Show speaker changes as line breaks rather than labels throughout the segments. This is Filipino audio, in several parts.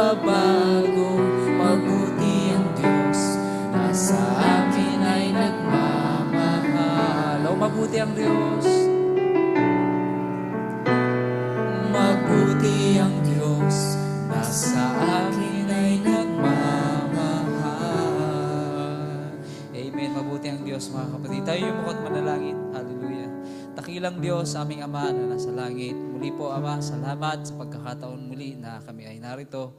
nagbabago. Mabuti ang Diyos na sa akin ay nagmamahal. O mabuti ang Diyos. Mabuti ang Diyos na sa akin ay nagmamahal. Amen. Mabuti ang Diyos, mga kapatid. Tayo yung mukhang manalangin. Hallelujah. Dakilang Diyos, aming Ama na nasa langit. Muli po, Ama, salamat sa pagkakataon muli na kami ay narito.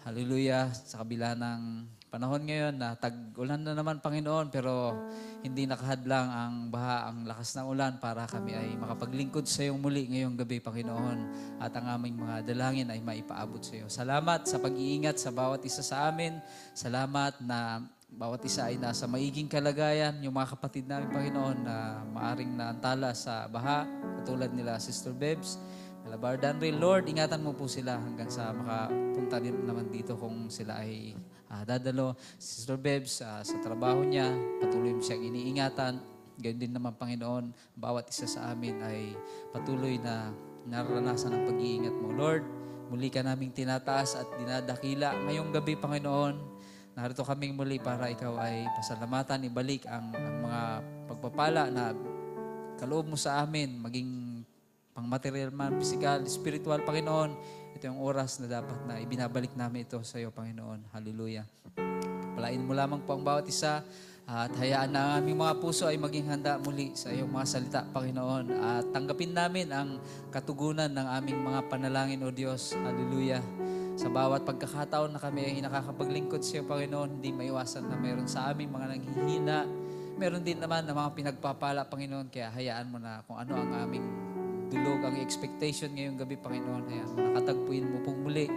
Hallelujah. Sa kabila ng panahon ngayon na tag-ulan na naman, Panginoon, pero hindi nakahadlang ang baha, ang lakas ng ulan para kami ay makapaglingkod sa iyong muli ngayong gabi, Panginoon. At ang aming mga dalangin ay maipaabot sa iyo. Salamat sa pag-iingat sa bawat isa sa amin. Salamat na bawat isa ay nasa maiging kalagayan. Yung mga kapatid namin, Panginoon, na maaring naantala sa baha, katulad nila Sister Bebs, nila Bardanre. Lord, ingatan mo po sila hanggang sa makapunta din naman dito kung sila ay dadalo. Sister Bebs, sa trabaho niya, patuloy mo siyang iniingatan. Ganyan din naman, Panginoon, bawat isa sa amin ay patuloy na naranasan ang pag-iingat mo. Lord, muli ka naming tinataas at dinadakila ngayong gabi, Panginoon. Narito kaming muli para ikaw ay pasalamatan, ibalik ang mga pagpapala na kaloob mo sa amin, maging pang material man, physical, spiritual, Panginoon. Ito yung oras na dapat na ibinabalik namin ito sa iyo, Panginoon. Hallelujah. Palain mo lamang po ang bawat isa at hayaan na ang aming mga puso ay maging handa muli sa iyong mga salita, Panginoon. At tanggapin namin ang katugunan ng aming mga panalangin, O Diyos. Hallelujah. Sa bawat pagkakataon na kami ay nakakapaglingkod sa iyo, Panginoon, hindi maiwasan na meron sa aming mga nanghihina. Meron din naman na mga pinagpapala, Panginoon, kaya hayaan mo na kung ano ang aming dulog, ang expectation ngayong gabi, Panginoon. Hayaan mo, nakatagpuin mo pong muli.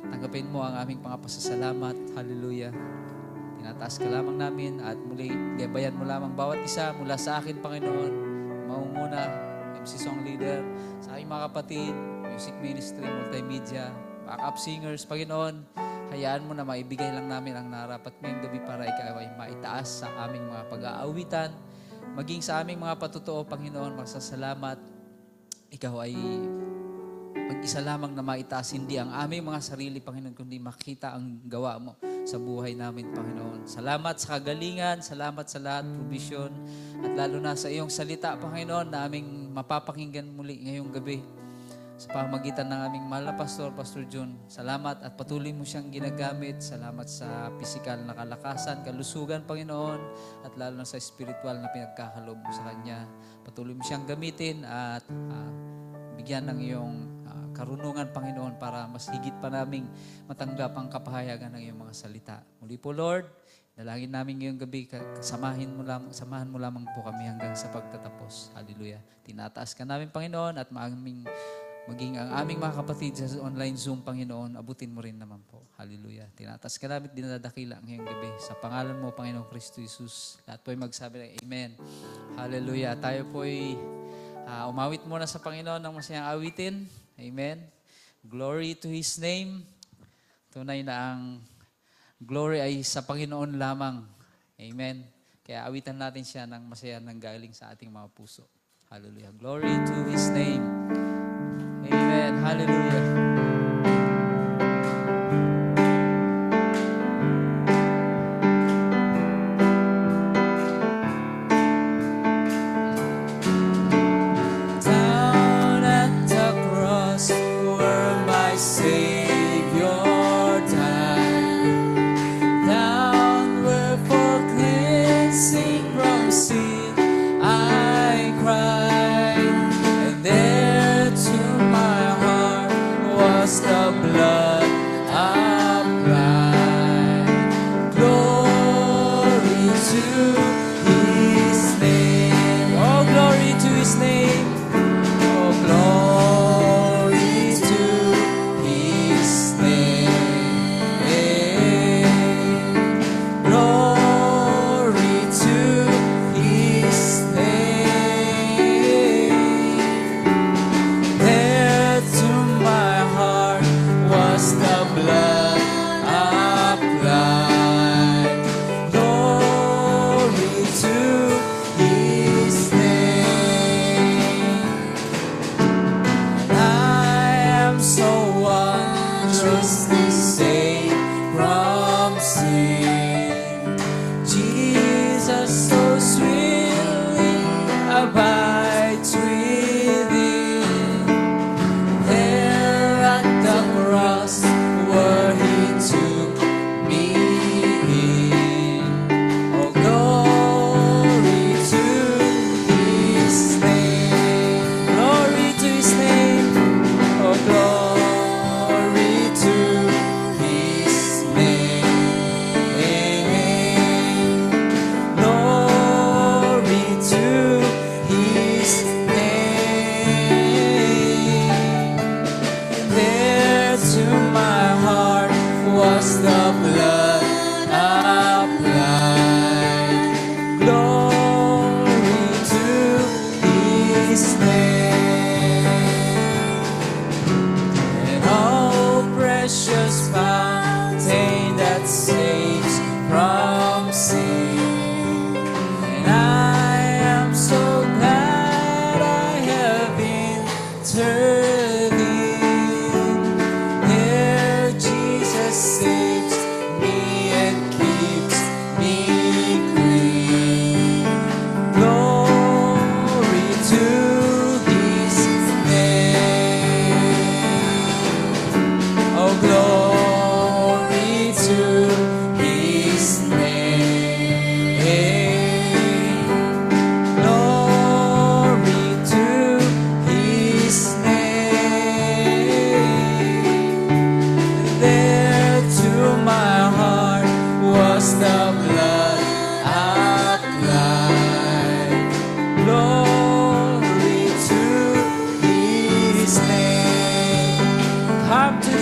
Tanggapin mo ang aming mga pasasalamat. Hallelujah. Tinataas ka lamang namin at muli, gabayan mo lamang bawat isa mula sa akin, Panginoon. Maumuna, MC Song Leader, sa aking mga kapatid, music ministry, multimedia, backup singers, Panginoon, hayaan mo na maibigay lang namin ang narapat ngayong gabi para ikaw ay maitaas sa aming mga pag-aawitan, maging sa aming mga patutuo, Panginoon, magsasalamat. Ikaw ay mag-isa lamang na maitaas, hindi ang aming mga sarili, Panginoon, kundi makita ang gawa mo sa buhay namin, Panginoon. Salamat sa kagalingan, salamat sa lahat, provision, at lalo na sa iyong salita, Panginoon, na aming mapapakinggan muli ngayong gabi. Sa pamagitan ng aming mahal na pastor, Pastor John, salamat at patuloy mo siyang ginagamit. Salamat sa pisikal na kalakasan, kalusugan, Panginoon, at lalo na sa spiritual na pinagkakaloob mo sa Kanya. Patuloy mo siyang gamitin at bigyan ng iyong karunungan, Panginoon, para mas higit pa naming matanggap ang kapahayagan ng iyong mga salita. Muli po, Lord, dalangin namin ngayong gabi, samahan mo lamang po kami hanggang sa pagtatapos. Hallelujah. Tinataas ka namin, Panginoon, at maging ang aming mga kapatid sa online Zoom, Panginoon, abutin mo rin naman po. Hallelujah. Tinataas ka namin, dinadakila ngayong gabi. Sa pangalan mo, Panginoong Kristo Jesus. Lahat po ay magsabi ng Amen. Hallelujah. Tayo po ay umawit muna sa Panginoon ng masayang awitin. Amen. Glory to His name. Tunay na ang glory ay sa Panginoon lamang. Amen. Kaya awitan natin siya ng masaya nang galing sa ating mga puso. Hallelujah. Glory to His name. Amen. Hallelujah. Down at the cross where my Savior died. Down where for cleansing from sin I cried. And there to my heart was me safe from sin. Jesus so sweetly abides within. There at the cross where He took me in. Oh, glory to His name. Glory to His name. Oh, glory to His name. Glory to His name. There to my heart was the blood applied. Glory to His name. And oh, precious fountain that saves from sin. And I am so glad I have entered in. There Jesus saves me and keeps me clean. Glory to His name. Oh, glory to His name. Glory to His name. There to my heart was the blood applied. Glory to His name. Come to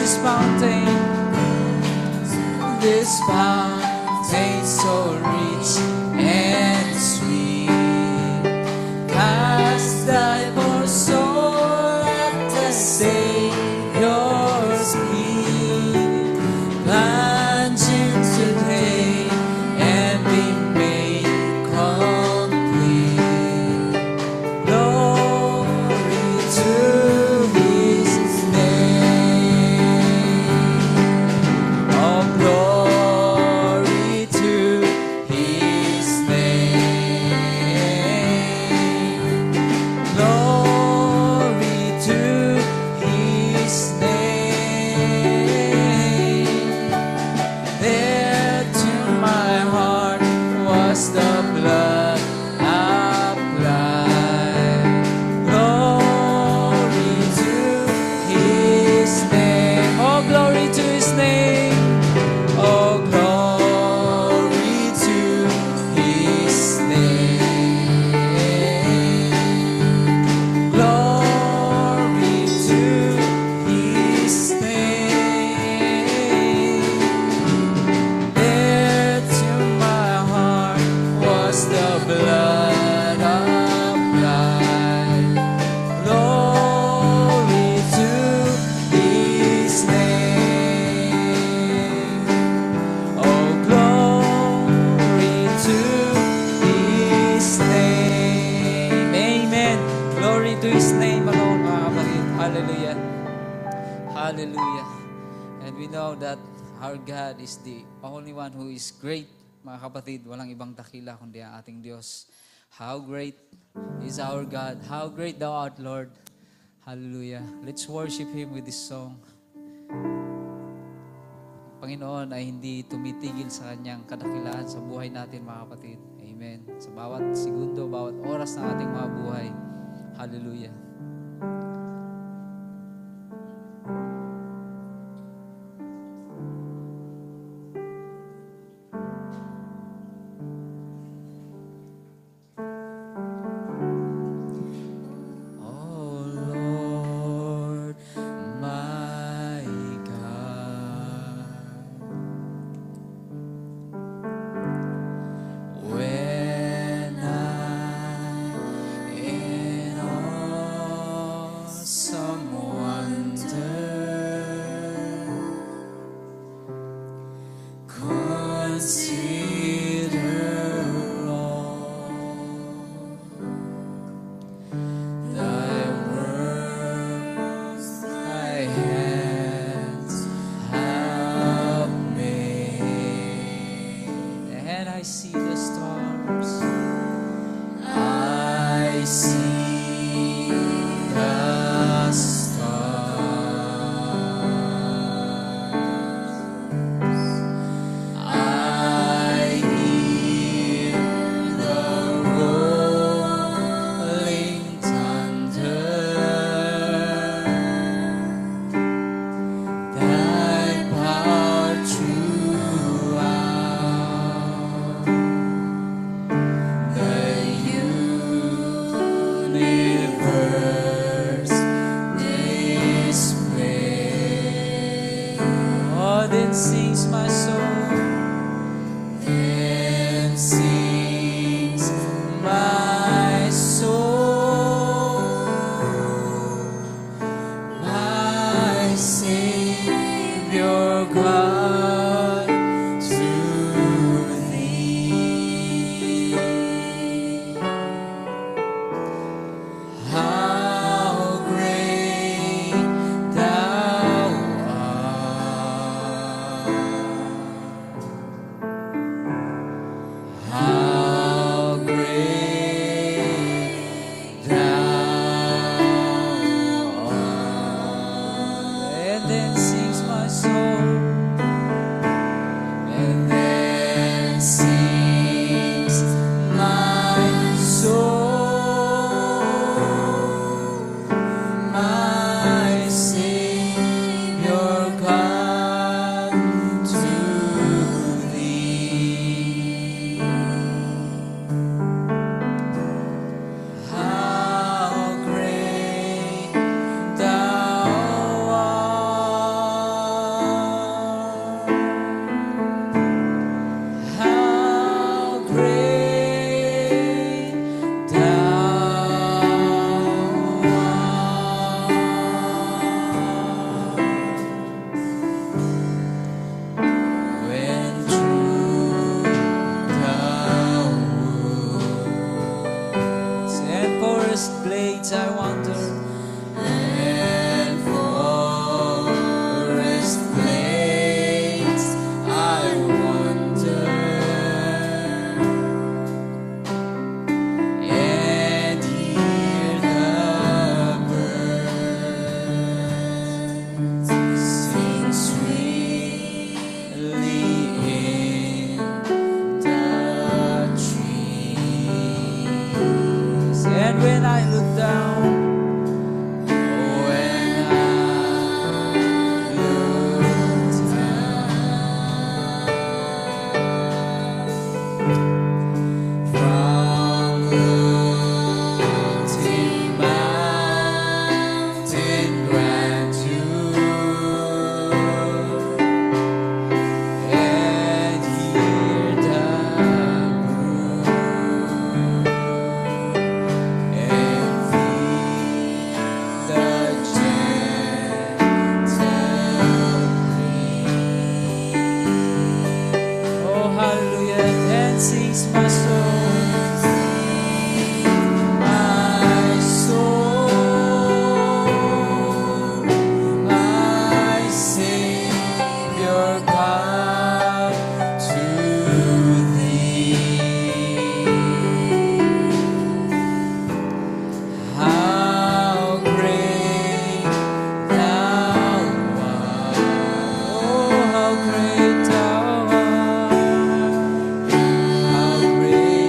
this fountain so rich and sweet. Cast thy poor soul at the Savior's feet. Plunge in today and be made complete. Glory to His name. Oh, glory to His name. Glory to His name. There to my heart was the blood applied. Glory to His name. Oh, glory to His name. Oh, glory to His name. Glory to His name. There to my heart was the blood applied. Glory to His name. Oh, glory to His name. Amen. Glory to His name alone, mga kapatid. Hallelujah. Hallelujah. And we know that our God is the only one who is great, mga kapatid. Walang ibang dakila kundi ang ating Diyos. How great is our God. How great thou art, Lord. Hallelujah. Let's worship Him with this song. Panginoon ay hindi tumitigil sa Kanyang kadakilaan sa buhay natin, mga kapatid. Amen. Sa bawat segundo, bawat oras ng ating mga buhay. Hallelujah. Oh Lord, my God, when I'm in awesome wonder, consider all Thy works, Thy hands have see the stars.
I see the stars. I hear the rolling thunder that power throughout the universe display.
Oh, then sings my soul.
Then sings my soul, my Savior God, to Thee. How great Thou art! How great Thou art!
And then sings my soul.
And then sings my soul, my Savior God, to Thee. How great Thou art! How great Thou art! When through the woods
And forest glades I wander.
and forest glades I wander, and hear the birds sing sweetly in the trees.
And when I look down,
When I look down from lofty mountain grandeur, and hear the brook and feel the gentle breeze.
oh hallelujah, then sings my soul.
My soul, my Savior God, to Thee. How great Thou art!
Oh, how great Thou art.
How great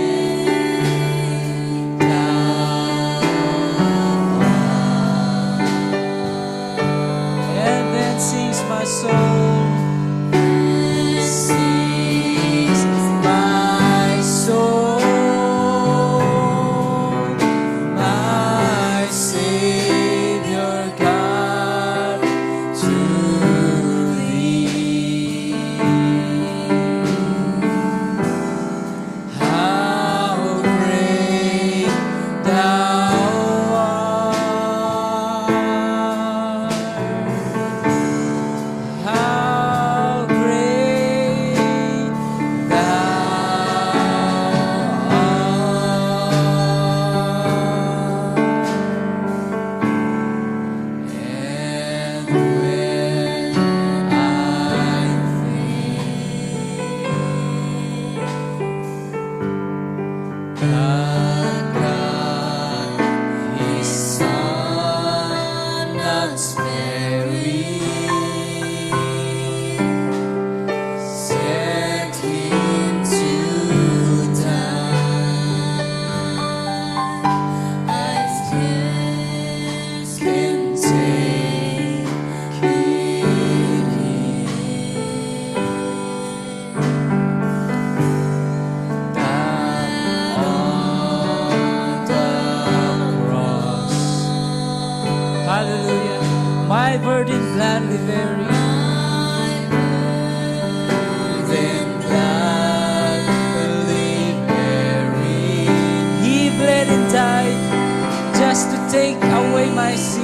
burden gladly bearing.
Then gladly bearing.
He bled and died just to take away my sin.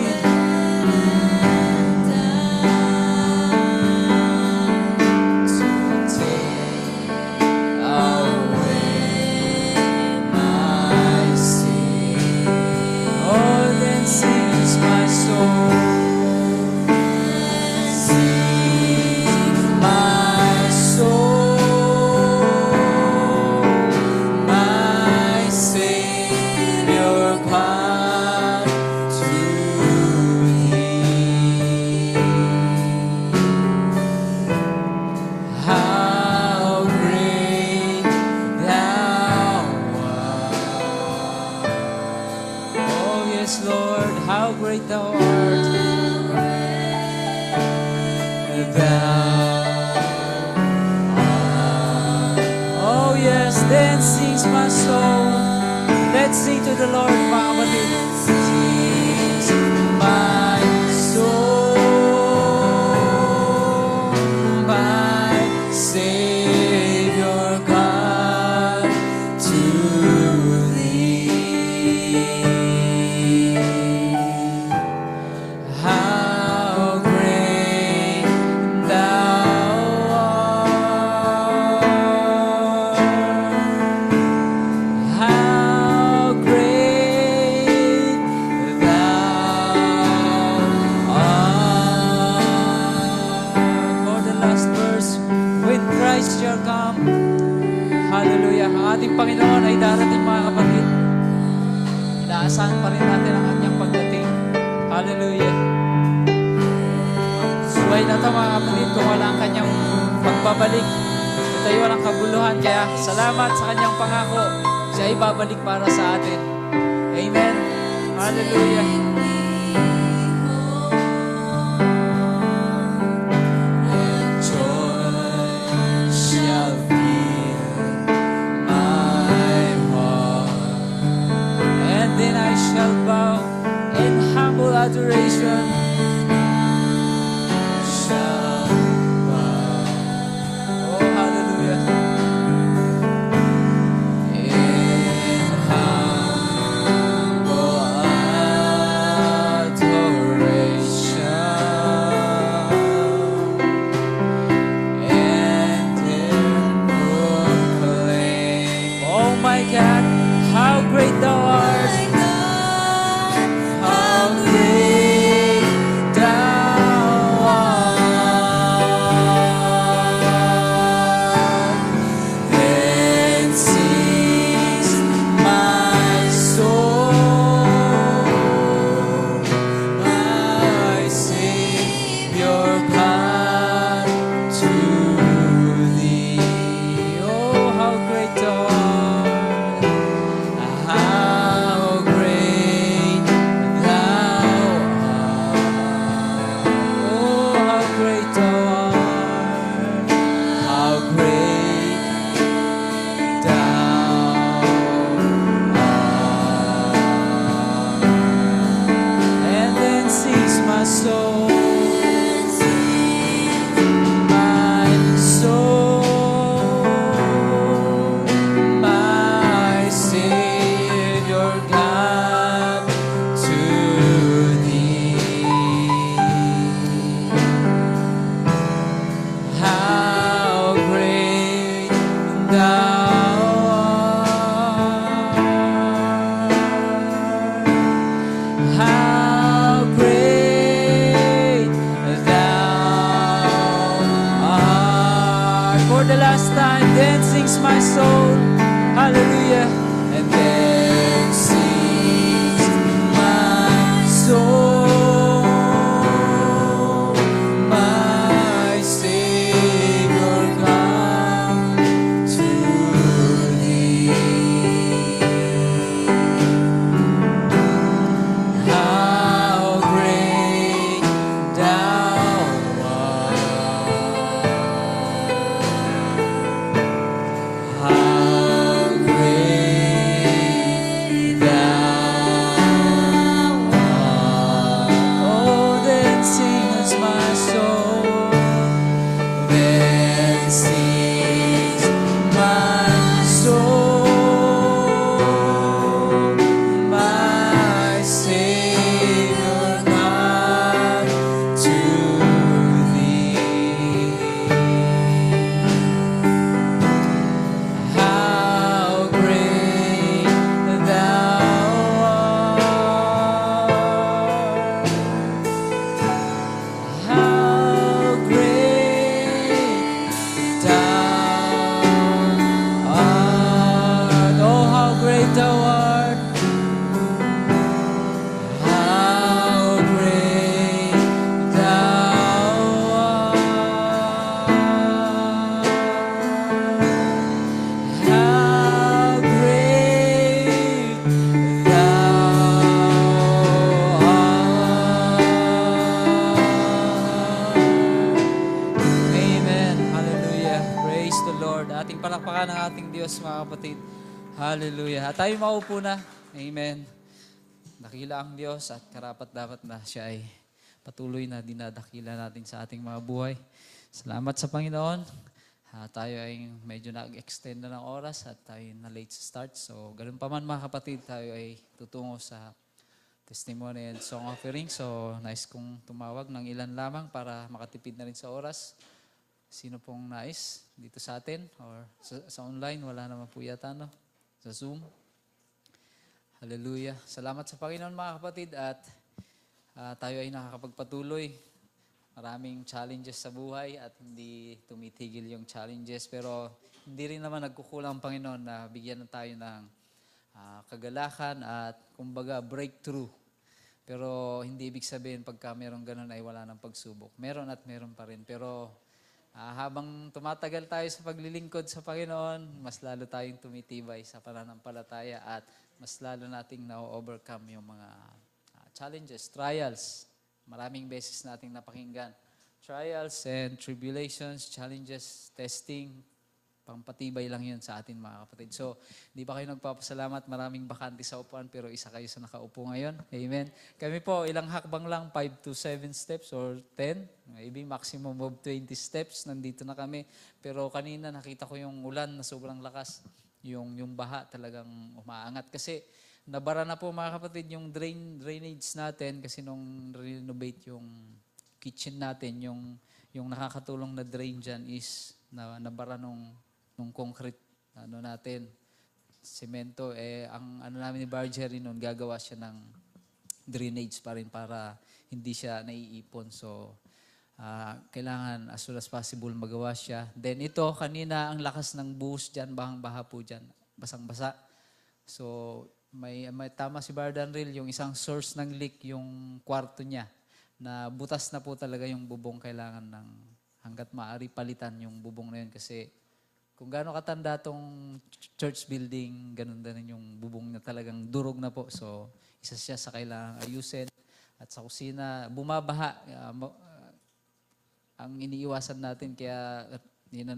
Salamat sa kanyang pangako. Siya ay babalik para sa atin. Amen. Hallelujah.
And joy shall fill my heart.
And then I shall bow in humble adoration.
How great sings my soul, my Savior God, to Thee. How great Thou art! How great Thou art! Oh, how great Thou art! How great Thou art! How great Thou art!
Amen. Hallelujah. Praise the Lord. Ating palakpakan ng ating Diyos, mga kapatid. Hallelujah. At tayo maupo na. Amen. Dakila ang Diyos at karapat dapat na siya ay patuloy na dinadakila natin sa ating mga buhay. Salamat sa Panginoon. Tayo ay medyo nag-extend na ng oras at tayo na late sa start. So, ganun pa man mga kapatid, tayo ay tutungo sa testimony and song offering. So, nice kong tumawag ng ilan lamang para makatipid na rin sa oras. Sino pong nais dito sa atin or sa online? Wala naman po yata, no? Sa Zoom. Hallelujah. Salamat sa Panginoon mga kapatid at tayo ay nakakapagpatuloy. Maraming challenges sa buhay at hindi tumitigil yung challenges. Pero hindi rin naman nagkukulang ang Panginoon na bigyan na tayo ng kagalakan at kumbaga breakthrough. Pero hindi ibig sabihin pagka meron ganun ay wala ng pagsubok. Meron at meron pa rin. Pero habang tumatagal tayo sa paglilingkod sa Panginoon, mas lalo tayong tumitibay sa pananampalataya at mas lalo nating na-overcome yung mga challenges, trials. Maraming beses nating napakinggan. Trials and tribulations, challenges, testing, pampatibay lang yun sa atin mga kapatid. So, di ba kayo nagpapasalamat? Maraming bakante sa upuan pero isa kayo sa nakaupo ngayon. Amen. Kami po, ilang hakbang lang, 5 to 7 steps or 10. Maybe maximum of 20 steps. Nandito na kami. Pero kanina nakita ko yung ulan na sobrang lakas. Yung baha talagang umaangat. Kasi nabara na po mga kapatid yung drainage natin kasi nung renovate yung kitchen natin, yung nakakatulong na drain dyan is nabara nung concrete natin, semento. Ang namin ni Bargery noon, gagawa siya ng drainage pa rin para hindi siya naiipon. So, kailangan as soon as possible magawa siya. Then ito, kanina ang lakas ng buhos dyan, bahang-baha po dyan, basang-basa. So, may tama si Bardanril, yung isang source ng leak, yung kwarto niya, na butas na po talaga yung bubong, kailangan ng hanggat maaari palitan yung bubong na yun kasi kung gaano katanda tong church building, ganun din yung bubong na talagang durog na po. So, isa siya sa kailangang ayusin. At sa kusina, bumabaha. Ang iniiwasan natin, kaya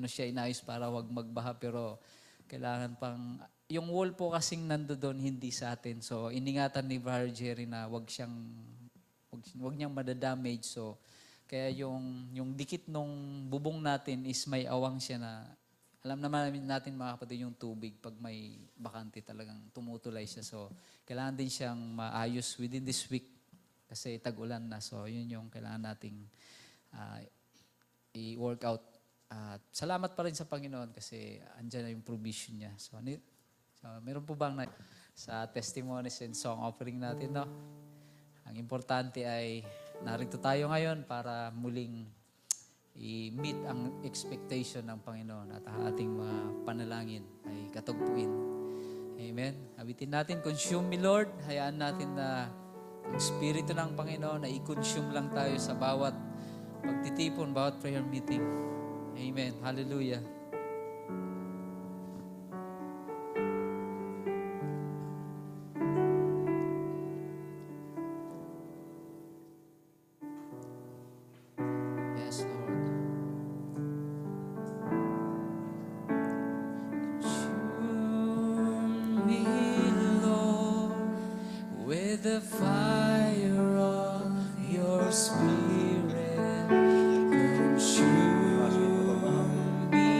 siya inayos para wag magbaha. Pero kailangan pang, yung wall po kasing nando doon, hindi sa atin. So, iningatan ni Brother Jerry na wag niyang madadamage. So, kaya yung dikit nung bubong natin is may awang siya na, alam naman natin mga kapatid yung tubig, pag may bakante talagang tumutulay siya. So, kailangan din siyang maayos within this week kasi tag-ulan na. So, yun yung kailangan nating i-work out. Salamat pa rin sa Panginoon kasi andyan na yung provision niya. So meron po bang sa testimonies and song offering natin, no? Ang importante ay narito tayo ngayon para muling i-meet ang expectation ng Panginoon at ang ating mga panalangin ay katugpuin. Amen. Awitin natin, consume me Lord. Hayaan natin na ang Espiritu ng Panginoon na i-consume lang tayo sa bawat pagtitipon, bawat prayer meeting. Amen. Hallelujah.
The fire of your spirit consume me,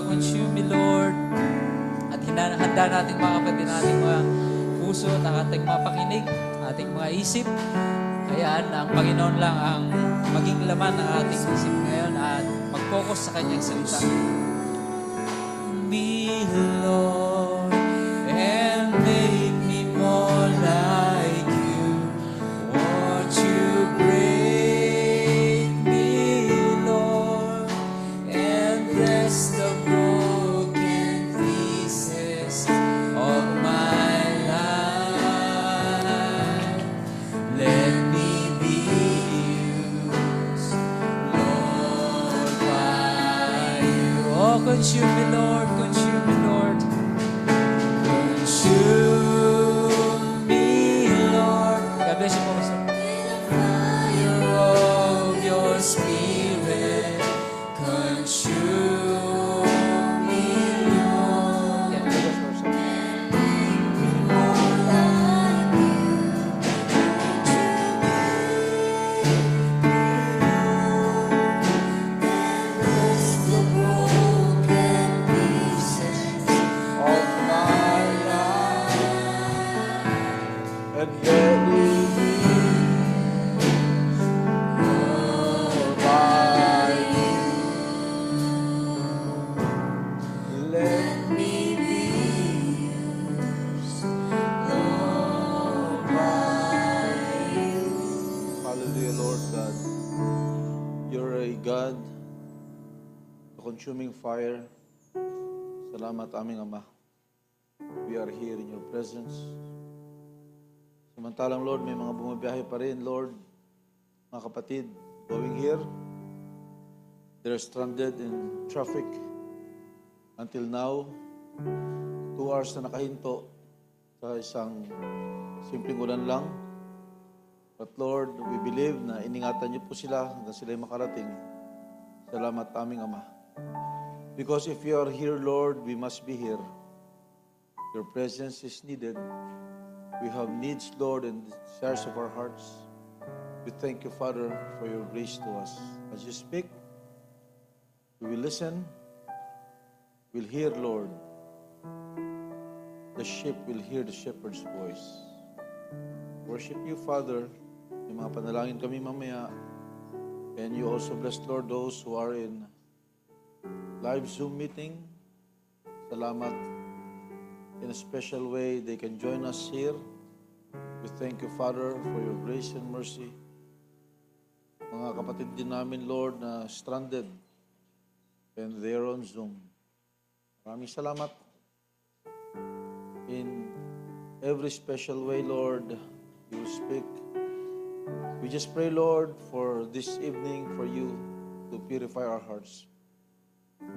consume me, Lord. At hinahanda natin mga kapatid nating mga puso at ang ating mga pakinig, ating mga isip. Hayaan na ang Panginoon lang ang maging laman ng ating isip ngayon at mag-focus sa Kanyang salita.
Me, Lord, and make me more like you. Won't you break me, Lord, and bless the broken pieces of my life. Let me be used, Lord, by you.
Oh, consume me, Lord. Consume me, Lord.
Consume me, Lord,
God bless you po, Pastor.
with the fire of your Spirit. Consume me, Lord.
Yan, God bless you, Pastor.
More like you. Bless the broken pieces of my life.
And let me be Lord by you. Let me be
Lord, by you.
Hallelujah, Lord God. You're a God, a consuming fire. Salamat aming Ama. We are here in your presence. Samantalang, Lord, may mga bumabiyahe pa rin, Lord. Mga kapatid, going here, they're stranded in traffic. Until now, 2 hours na nakahinto sa isang simpleng ulan lang. But Lord, we believe na iningatan niyo po sila hanggang sila'y makarating. Salamat aming Ama. Because if you are here, Lord, we must be here. Your presence is needed. We have needs, Lord, and desires of our hearts. We thank you, Father, for your grace to us. As you speak, we will listen. We'll hear, Lord. The sheep will hear the shepherd's voice. Worship you, Father. Yung mga panalangin kami mamaya. And you also bless, Lord, those who are in live Zoom meeting. Salamat. In a special way, they can join us here. We thank you, Father, for your grace and mercy. Mga kapatid din namin, Lord, na stranded and they're on Zoom. Maraming salamat. In every special way, Lord, you will speak. We just pray, Lord, for this evening, for you to purify our hearts.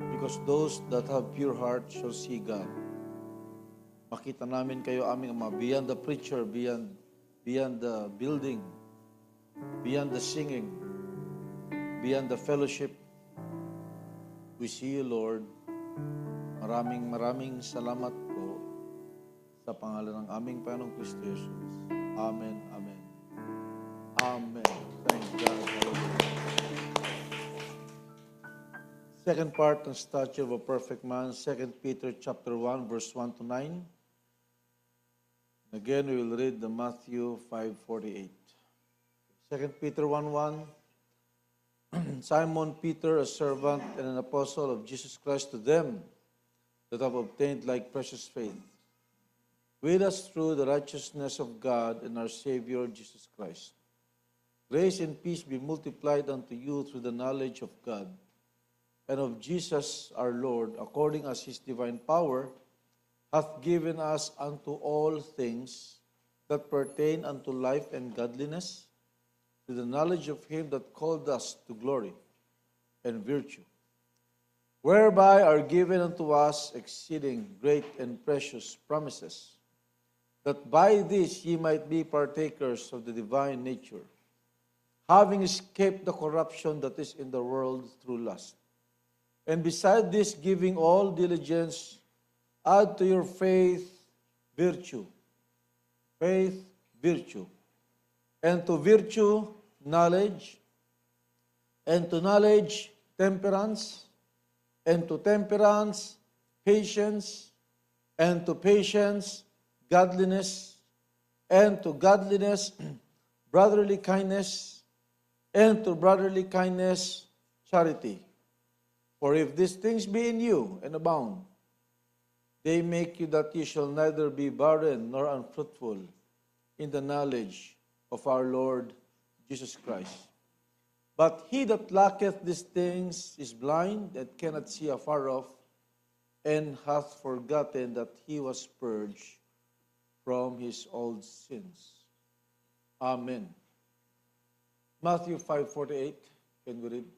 Because those that have pure hearts shall see God. Makita namin kayo, aming Ama, beyond the preacher, beyond the building, beyond the singing, beyond the fellowship. We see you, Lord. Maraming salamat po sa pangalan ng aming Panginoong Kristo Jesus. Amen, amen. Amen. Thank God. Hallelujah. Second part ng Statue of a Perfect Man, 2 Peter chapter 1, verse 1 to 9. Again, we will read the Matthew 5:48. 2 Peter 1:1. Simon Peter, a servant and an apostle of Jesus Christ, to them that have obtained like precious faith, with us through the righteousness of God and our Savior Jesus Christ. Grace and peace be multiplied unto you through the knowledge of God and of Jesus our Lord, according as his divine power hath given us unto all things that pertain unto life and godliness, to the knowledge of him that called us to glory and virtue, whereby are given unto us exceeding great and precious promises, that by this ye might be partakers of the divine nature, having escaped the corruption that is in the world through lust. And beside this, giving all diligence, add to your faith virtue. Faith, virtue. And to virtue, knowledge. And to knowledge, temperance. and to temperance, patience, and to patience, godliness, and to godliness, brotherly kindness, and to brotherly kindness, charity. For if these things be in you and abound, they make you that you shall neither be barren nor unfruitful in the knowledge of our Lord Jesus Christ. But he that lacketh these things is blind and cannot see afar off, and hath forgotten that he was purged from his old sins. Amen. Matthew 5:48. Can we read?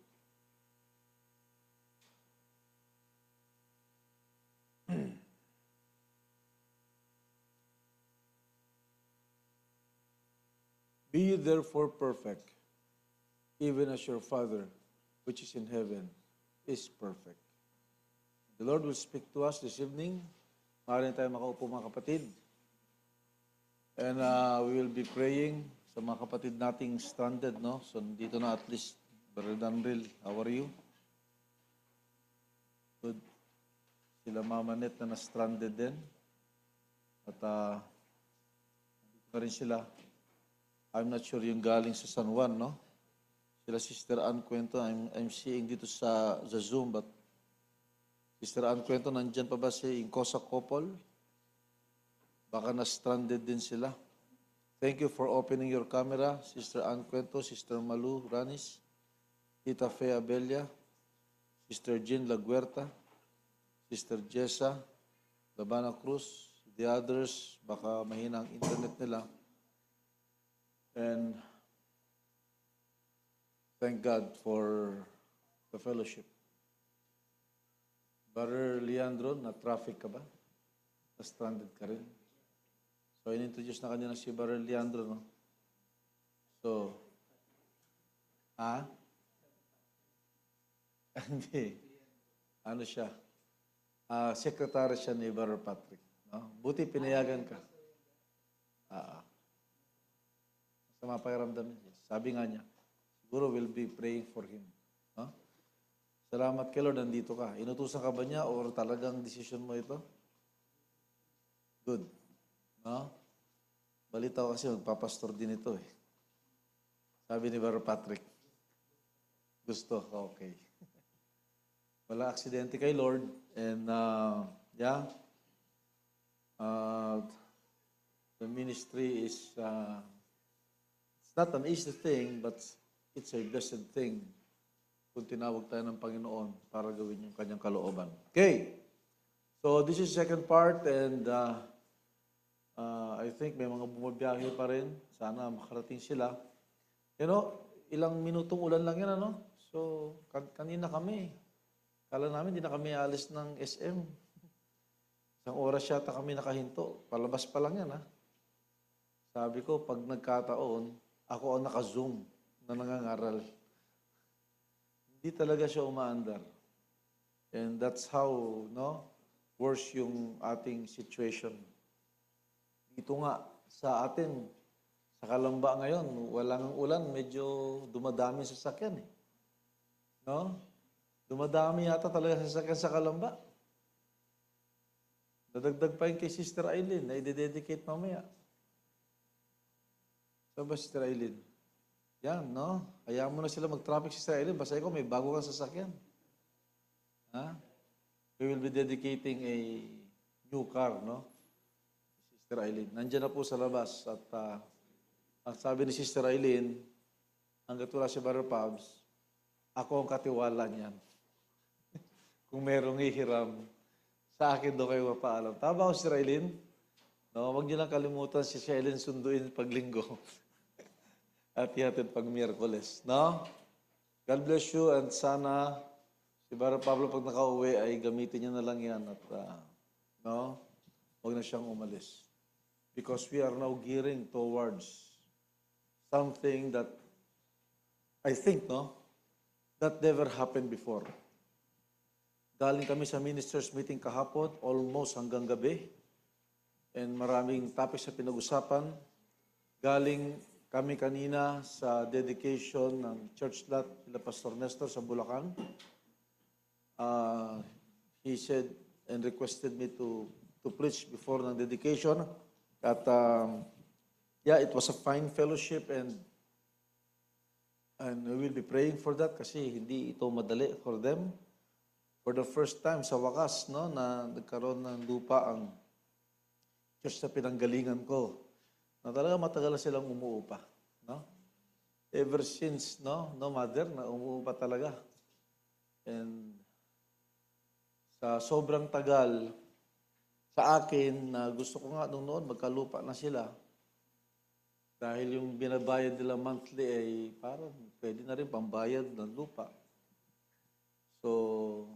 Be ye therefore perfect, even as your Father, which is in heaven, is perfect. The Lord will speak to us this evening. Maaari tayo makaupo mga kapatid. And we will be praying sa mga kapatid nating stranded, no? So, dito na at least, Brother Danril, how are you? Good. Sila Mama Net na na-stranded din. At dito na rin sila. I'm not sure yung galing sa San Juan, no? Sila Sister Ann Cuento, I'm seeing dito sa Zoom, but Sister Ann Cuento, nandyan pa ba si Incosa Couple? Baka na-stranded din sila. Thank you for opening your camera, Sister Ann Cuento, Sister Malu Ranis, Tita Fe Abelia, Sister Jean Laguerta, Sister Jessa, Labana Cruz, the others, baka mahina ang internet nila. And thank God for the fellowship. Brother Leandro, na-traffic ka ba? Na-stranded ka rin? So, in-introduce na kanina si Brother Leandro, no? So, hindi. Ano siya? Secretary siya ni Brother Patrick. No? Buti pinayagan ka. Sa mga pakiramdam niya. Sabi nga niya, siguro we'll be praying for him. No? Salamat kay Lord, nandito ka. Inutusan ka ba niya or talagang decision mo ito? Good. No? Balita ko kasi magpapastor din ito eh. Sabi ni Brother Patrick. Gusto? Okay. Wala aksidente kay Lord. And the ministry is it's not an easy thing, but it's a blessed thing kung tinawag tayo ng Panginoon para gawin yung kanyang kalooban. Okay. So, this is second part and I think may mga bumabiyahe pa rin. Sana makarating sila. You know, ilang minutong ulan lang yan, ano? So, kanina kami. Kala namin, hindi na kami alis ng SM. Isang oras yata kami nakahinto. Palabas pa lang yan, ha? Sabi ko, pag nagkataon, ako ang naka-Zoom na nangangaral. Hindi talaga siya umaandar. And that's how, no, worse yung ating situation. Dito nga, sa atin, sa Kalamba ngayon, walang ulan, medyo dumadami sa sasakyan eh. No? Dumadami yata talaga sa sasakyan sa Kalamba. Dadagdag pa yun kay Sister Eileen na i-dedicate mamaya. Saan ba Sister Eileen? Yan, no? Hayaan mo na sila mag-traffic Sister Eileen. Basta ikaw, may bago kang sasakyan. Ha? We will be dedicating a new car, no? Sister Eileen. Nandiyan na po sa labas. At ang sabi ni Sister Eileen, hanggat wala si Brother Pabs, ako ang katiwala niyan. Kung merong hihiram, sa akin doon kayo mapaalam. Tama ba, Sister Eileen? No, huwag niyo lang kalimutan si Eileen sunduin pag linggo. At ihatid pag Miyerkules. No? God bless you and sana si Brother Pablo pag nakauwi ay gamitin niya na lang yan at no? Huwag na siyang umalis. Because we are now gearing towards something that I think, no, that never happened before. Galing kami sa ministers meeting kahapon, almost hanggang gabi. And maraming topics na pinag-usapan. Galing kami kanina sa dedication ng church lot nila Pastor Nestor sa Bulacan. he said and requested me to preach before ng dedication. At yeah, it was a fine fellowship, and we will be praying for that kasi hindi ito madali for them. For the first time sa wakas, no, na nagkaroon ng lupa ang church sa pinanggalingan ko. Na talaga matagal na silang umuupa, no? Ever since, no mother, na umuupa talaga. And sa sobrang tagal, sa akin, na gusto ko nga nung noon, magkalupa na sila. Dahil yung binabayad nila monthly ay parang pwede na rin pambayad ng lupa. So,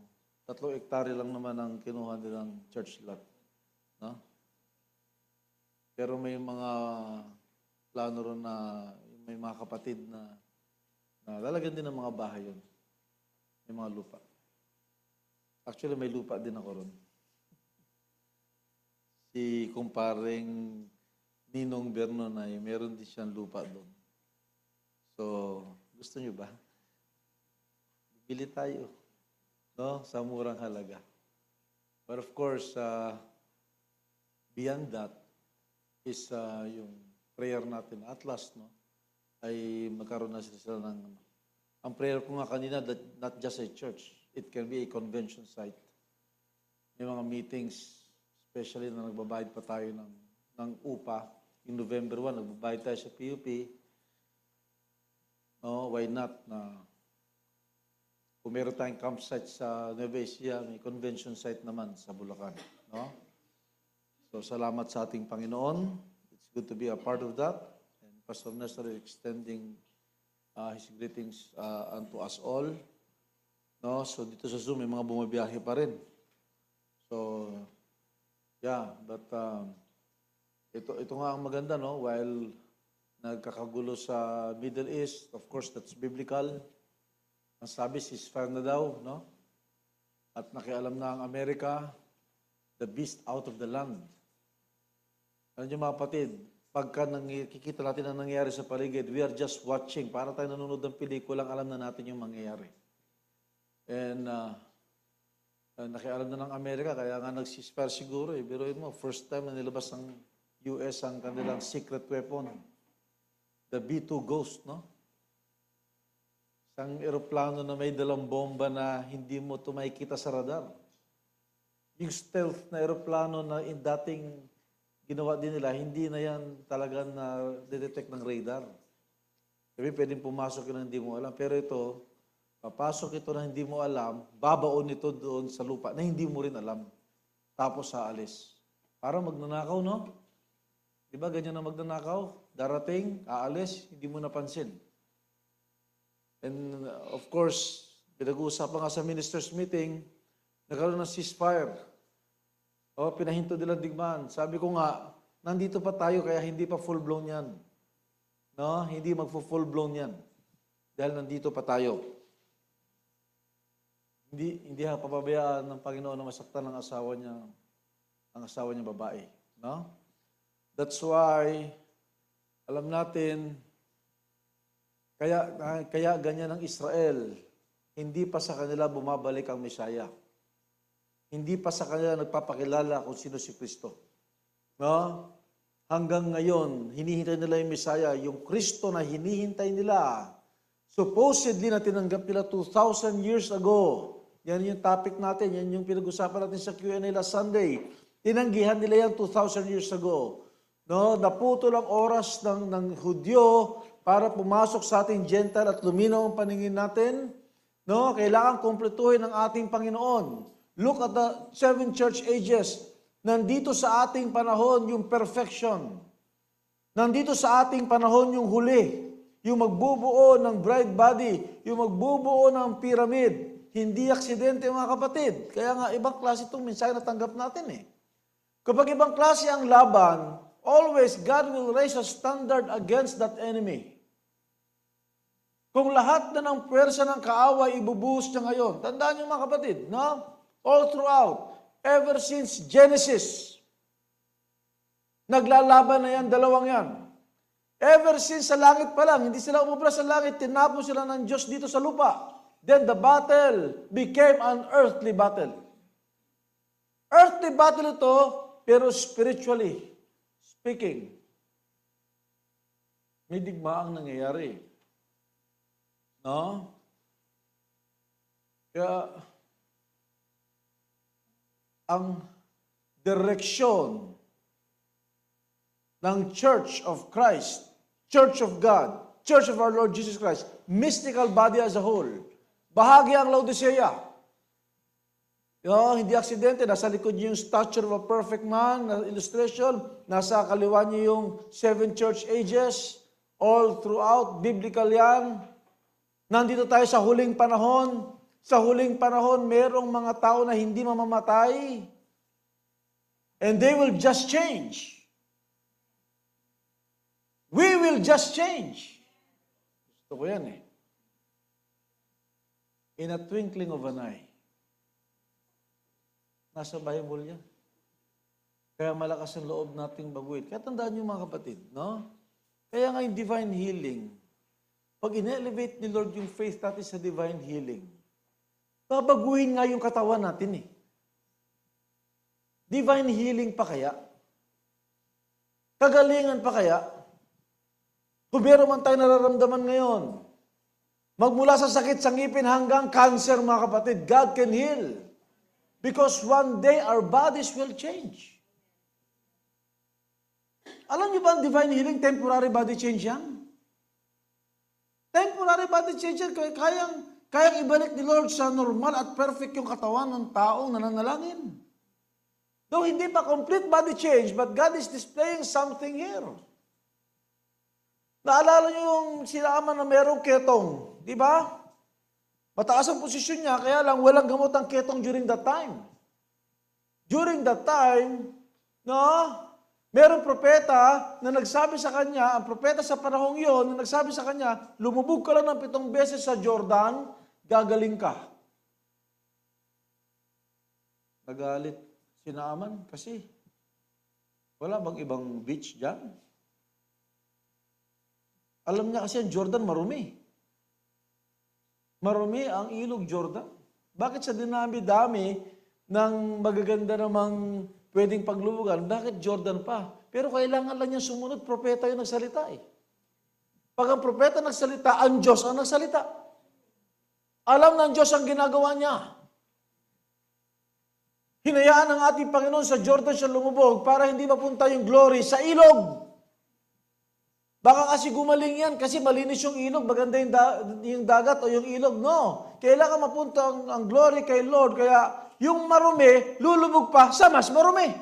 3 hektare lang naman ang kinuha nilang church lot. No? Pero may mga plano ron na may mga kapatid na lalagyan din ng mga bahay yun. May mga lupa. Actually, may lupa din ako ron. Si kumparing Ninong Bernon ay meron din siyang lupa doon. So, gusto niyo ba? Bili tayo. No? Sa murang halaga. But of course, beyond that is yung prayer natin at last, no? Ay magkaroon na sila ng... Ang prayer ko nga kanina, that not just a church, it can be a convention site. May mga meetings, especially na nagbabayad pa tayo ng upa. In November 1, nagbabayad tayo sa PUP. No, why not? Kung meron tayong campsite sa Nueva Ecija, may convention site naman sa Bulacan. No? So, salamat sa ating Panginoon. It's good to be a part of that. And Pastor Nestor is extending his greetings unto us all. No? So, dito sa Zoom, may mga bumabiyahe pa rin. So, yeah, but ito nga ang maganda, no? While nagkakagulo sa Middle East, of course, that's biblical. Ang sabi, ceasefire na daw, no? At nakialam na ang Amerika, the beast out of the land. Ano yung mga kapatid, pagka nakikita natin ang nangyayari sa paligid, we are just watching. Para tayo nanonood ng pelikulang, alam na natin yung mangyayari. And nakialam na ng Amerika, kaya nga nag-ceasefire siguro. Biruin mo, first time na nilabas ng US ang kanilang secret weapon. The B-2 Ghost, no? Isang eroplano na may dalang bomba na hindi mo ito makikita sa radar. Yung stealth na eroplano na dating ginawa din nila, hindi na yan talaga na detect ng radar. Sabi, pwedeng pumasok yun na hindi mo alam. Pero ito, papasok ito na hindi mo alam, babaon ito doon sa lupa na hindi mo rin alam. Tapos aalis. Parang magnanakaw, no? Di ba ganyan na magnanakaw? Darating, aalis, hindi mo napansin. And of course, pinag-uusapan nga sa ministers meeting, nagkaroon ng ceasefire. O, pinahinto nilang digmaan. Sabi ko nga, nandito pa tayo kaya hindi pa full-blown yan. No? Hindi magpo-full-blown yan. Dahil nandito pa tayo. Hindi papabayaan ng Panginoon na masaktan ang asawa niya babae. No? That's why, alam natin, kaya ganyan ang Israel, hindi pa sa kanila bumabalik ang Mesaya. Hindi pa sa kanila nagpapakilala kung sino si Kristo. No? Hanggang ngayon, hinihintay nila yung Mesaya, yung Kristo na hinihintay nila. Supposedly na tinanggap nila 2,000 years ago. Yan yung topic natin, yan yung pinag-usapan natin sa Q&A last Sunday. Tinanggihan nila yan 2,000 years ago. No? Naputol ang oras ng Hudyo para pumasok sa ating Gentile at luminaw ang paningin natin. No? Kailangan kumpletuhin ng ating Panginoon. Look at the 7 church ages. Nandito sa ating panahon yung perfection. Nandito sa ating panahon yung huli. Yung magbubuo ng bride body. Yung magbubuo ng pyramid. Hindi aksidente mga kapatid. Kaya nga ibang klase itong mensahe na tanggap natin eh. Kapag ibang klase ang laban, always God will raise a standard against that enemy. Kung lahat na ng puwersa ng kaaway ibubuhos niya ngayon, tandaan niyo mga kapatid, no? All throughout, ever since Genesis, naglalaban na yan, dalawang yan. Ever since sa langit pa lang, hindi sila umubra sa langit, tinapon sila ng Diyos dito sa lupa. then the battle became an earthly battle. Earthly battle ito, pero spiritually speaking, may digmaang nangyayari. No? Kaya, ang direksyon ng Church of Christ, Church of God, Church of our Lord Jesus Christ, mystical body as a whole, bahagi ang Laodicea. Hindi aksidente, nasa likod niyo yung stature of a perfect man, na illustration, nasa kaliwa niyo yung 7 church ages, all throughout, biblical yan. Nandito tayo sa huling panahon. Sa huling panahon, merong mga tao na hindi mamamatay. And they will just change. We will just change. Gusto ko yan eh. In a twinkling of an eye. Nasa Bible yan. Kaya malakas ang loob nating baguhin. Kaya tandaan niyo mga kapatid, no? Kaya nga yung divine healing, pag in-elevate ni Lord yung faith natin sa divine healing, babaguhin nga yung katawan natin eh. Divine healing pa kaya? Kagalingan pa kaya? Kung meron man tayo nararamdaman ngayon, magmula sa sakit sa ngipin hanggang cancer mga kapatid, God can heal. Because one day our bodies will change. Alam niyo ba ang divine healing, temporary body change yan? Temporary body change yan. Kayang ibalik ni Lord sa normal at perfect yung katawan ng taong nananalangin. Though hindi pa complete body change, but God is displaying something here. Naalala niyo yung sinama na merong ketong, di ba? Mataas ang posisyon niya, kaya lang walang gamot ang ketong during that time. During that time, no, merong propeta na nagsabi sa kanya, ang propeta sa panahong yon, na nagsabi sa kanya, lumubog ka lang ng 7 beses sa Jordan, gagaling ka. Nagalit si Naaman kasi wala bang ibang beach dyan? Alam niya kasi ang Jordan marumi. Marumi ang ilog Jordan. Bakit sa dinami-dami ng magaganda namang pwedeng paglubugan, bakit Jordan pa? Pero kailangan lang niya sumunod, propeta yung nagsalita eh. Pag ang propeta nagsalita, ang Diyos ang nagsalita. Alam ng Diyos ang ginagawa niya. Hinayaan ng ating Panginoon sa Jordan siya lumubog para hindi mapunta yung glory sa ilog. Baka kasi gumaling yan kasi malinis yung ilog, maganda yung dagat o yung ilog. No. Kailangan mapunta ang glory kay Lord. Kaya yung marumi, lulubog pa sa mas marumi.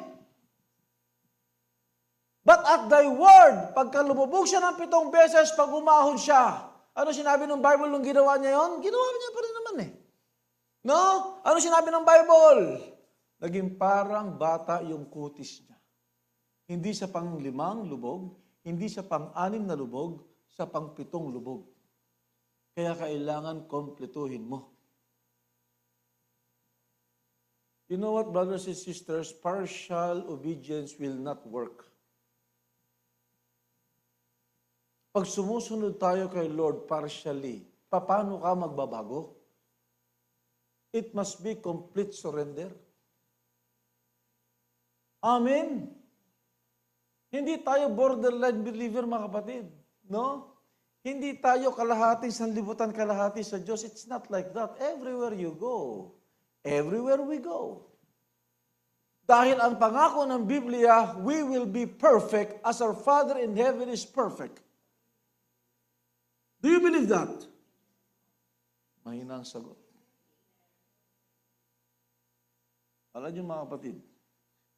But at thy word, pagka lumubog siya ng 7 beses, pag umahon siya, ano sinabi ng Bible nung ginawa niya yon? Ginawa niya pa rin naman eh. No? Ano sinabi ng Bible? Naging parang bata yung kutis niya. Hindi sa pang 5 lubog, hindi sa pang-6 na lubog, sa pang-7 lubog. Kaya kailangan kompletuhin mo. You know what, brothers and sisters? Partial obedience will not work. Pag sumusunod tayo kay Lord partially, paano ka magbabago? It must be complete surrender. Amen. Hindi tayo borderline believer, mga kapatid. No? Hindi tayo kalahating sanlibutan kalahati sa Diyos. It's not like that. Everywhere you go, everywhere we go. Dahil ang pangako ng Biblia, we will be perfect as our Father in heaven is perfect. Do you believe that? Mahina ang sagot. Alam niyo mga kapatid,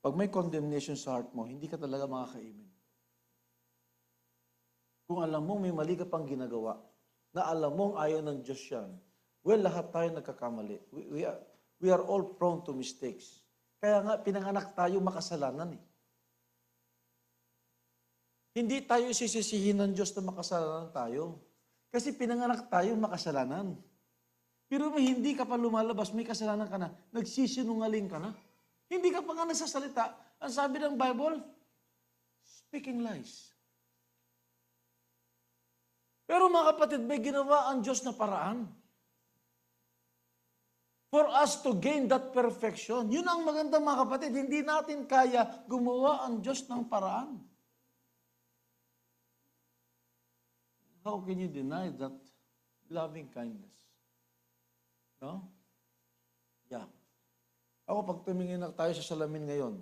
pag may condemnation sa heart mo, hindi ka talaga makakaimin. Kung alam mo may mali ka pang ginagawa, na alam mong ayaw ng Diyos yan, well, lahat tayo nagkakamali. We are all prone to mistakes. Kaya nga, pinanganak tayo makasalanan eh. Hindi tayo sisisihin ng Diyos na makasalanan tayo. Kasi pinanganak tayo makasalanan. Pero may hindi ka pa lumalabas, may kasalanan ka na, nagsisinungaling ka na. Hindi ka pa nga nagsasalita. Ang sabi ng Bible, speaking lies. Pero mga kapatid, may ginawa ang Diyos na paraan. for us to gain that perfection. Yun ang maganda mga kapatid. Hindi natin kaya gumawa ang Diyos ng paraan. How can you deny that loving kindness? No? Yeah. Ako, pag tumingin na tayo sa salamin ngayon,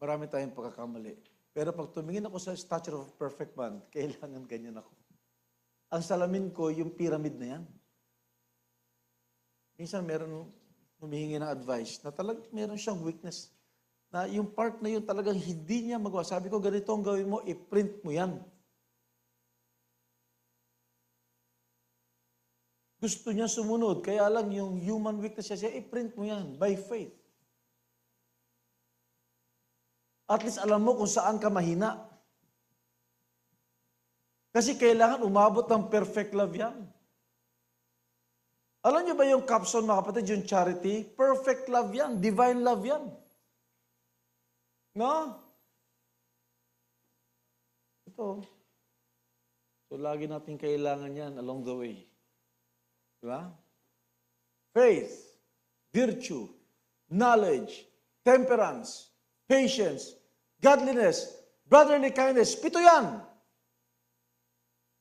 marami tayong pagkakamali. Pero pag tumingin ako sa stature of a perfect man, kailangan ganyan ako. Ang salamin ko, yung pyramid na yan. Minsan meron humihingi ng advice na talagang meron siyang weakness. Na yung part na yun talagang hindi niya magawa. Sabi ko, ganito ang gawin mo, i-print mo yan. Gusto niya sumunod, kaya lang yung human weakness siya, i-print mo yan by faith. At least alam mo kung saan ka mahina. Kasi kailangan umabot ng perfect love yan. Alam niyo ba yung caption, mga kapatid, yung charity? Perfect love yan. Divine love yan. No? Ito. So, lagi natin kailangan yan along the way. Diba? Faith, virtue, knowledge, temperance, patience, godliness, brotherly kindness. 7 yan.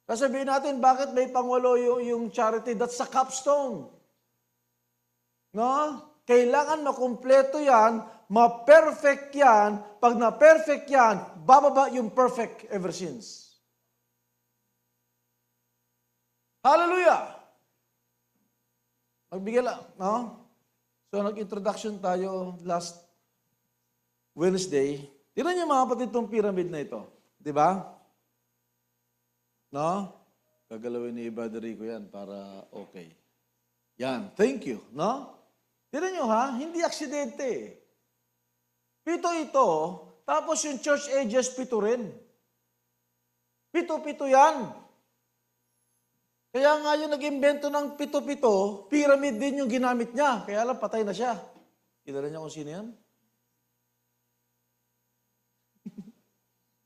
Sasabihin natin, bakit may pangwalo yung charity? That's sa capstone. No? Kailangan makumpleto yan, ma-perfect yan. Pag na-perfect yan, bababa yung perfect ever since. Hallelujah! Magbigay lang, no? So, nag-introduction tayo last Wednesday. Tignan niyo mga kapatid itong pyramid na ito. Di ba? No? Gagalawin ni Brother Rico yan para okay. Yan. Thank you. No? Tignan nyo ha, hindi aksidente. 7 ito, tapos yung church ages 7 rin. 7 yan. Kaya nga yung nag-imbento ng 7, pyramid din yung ginamit niya. Kaya lang patay na siya. Kilala niya kung sino yan?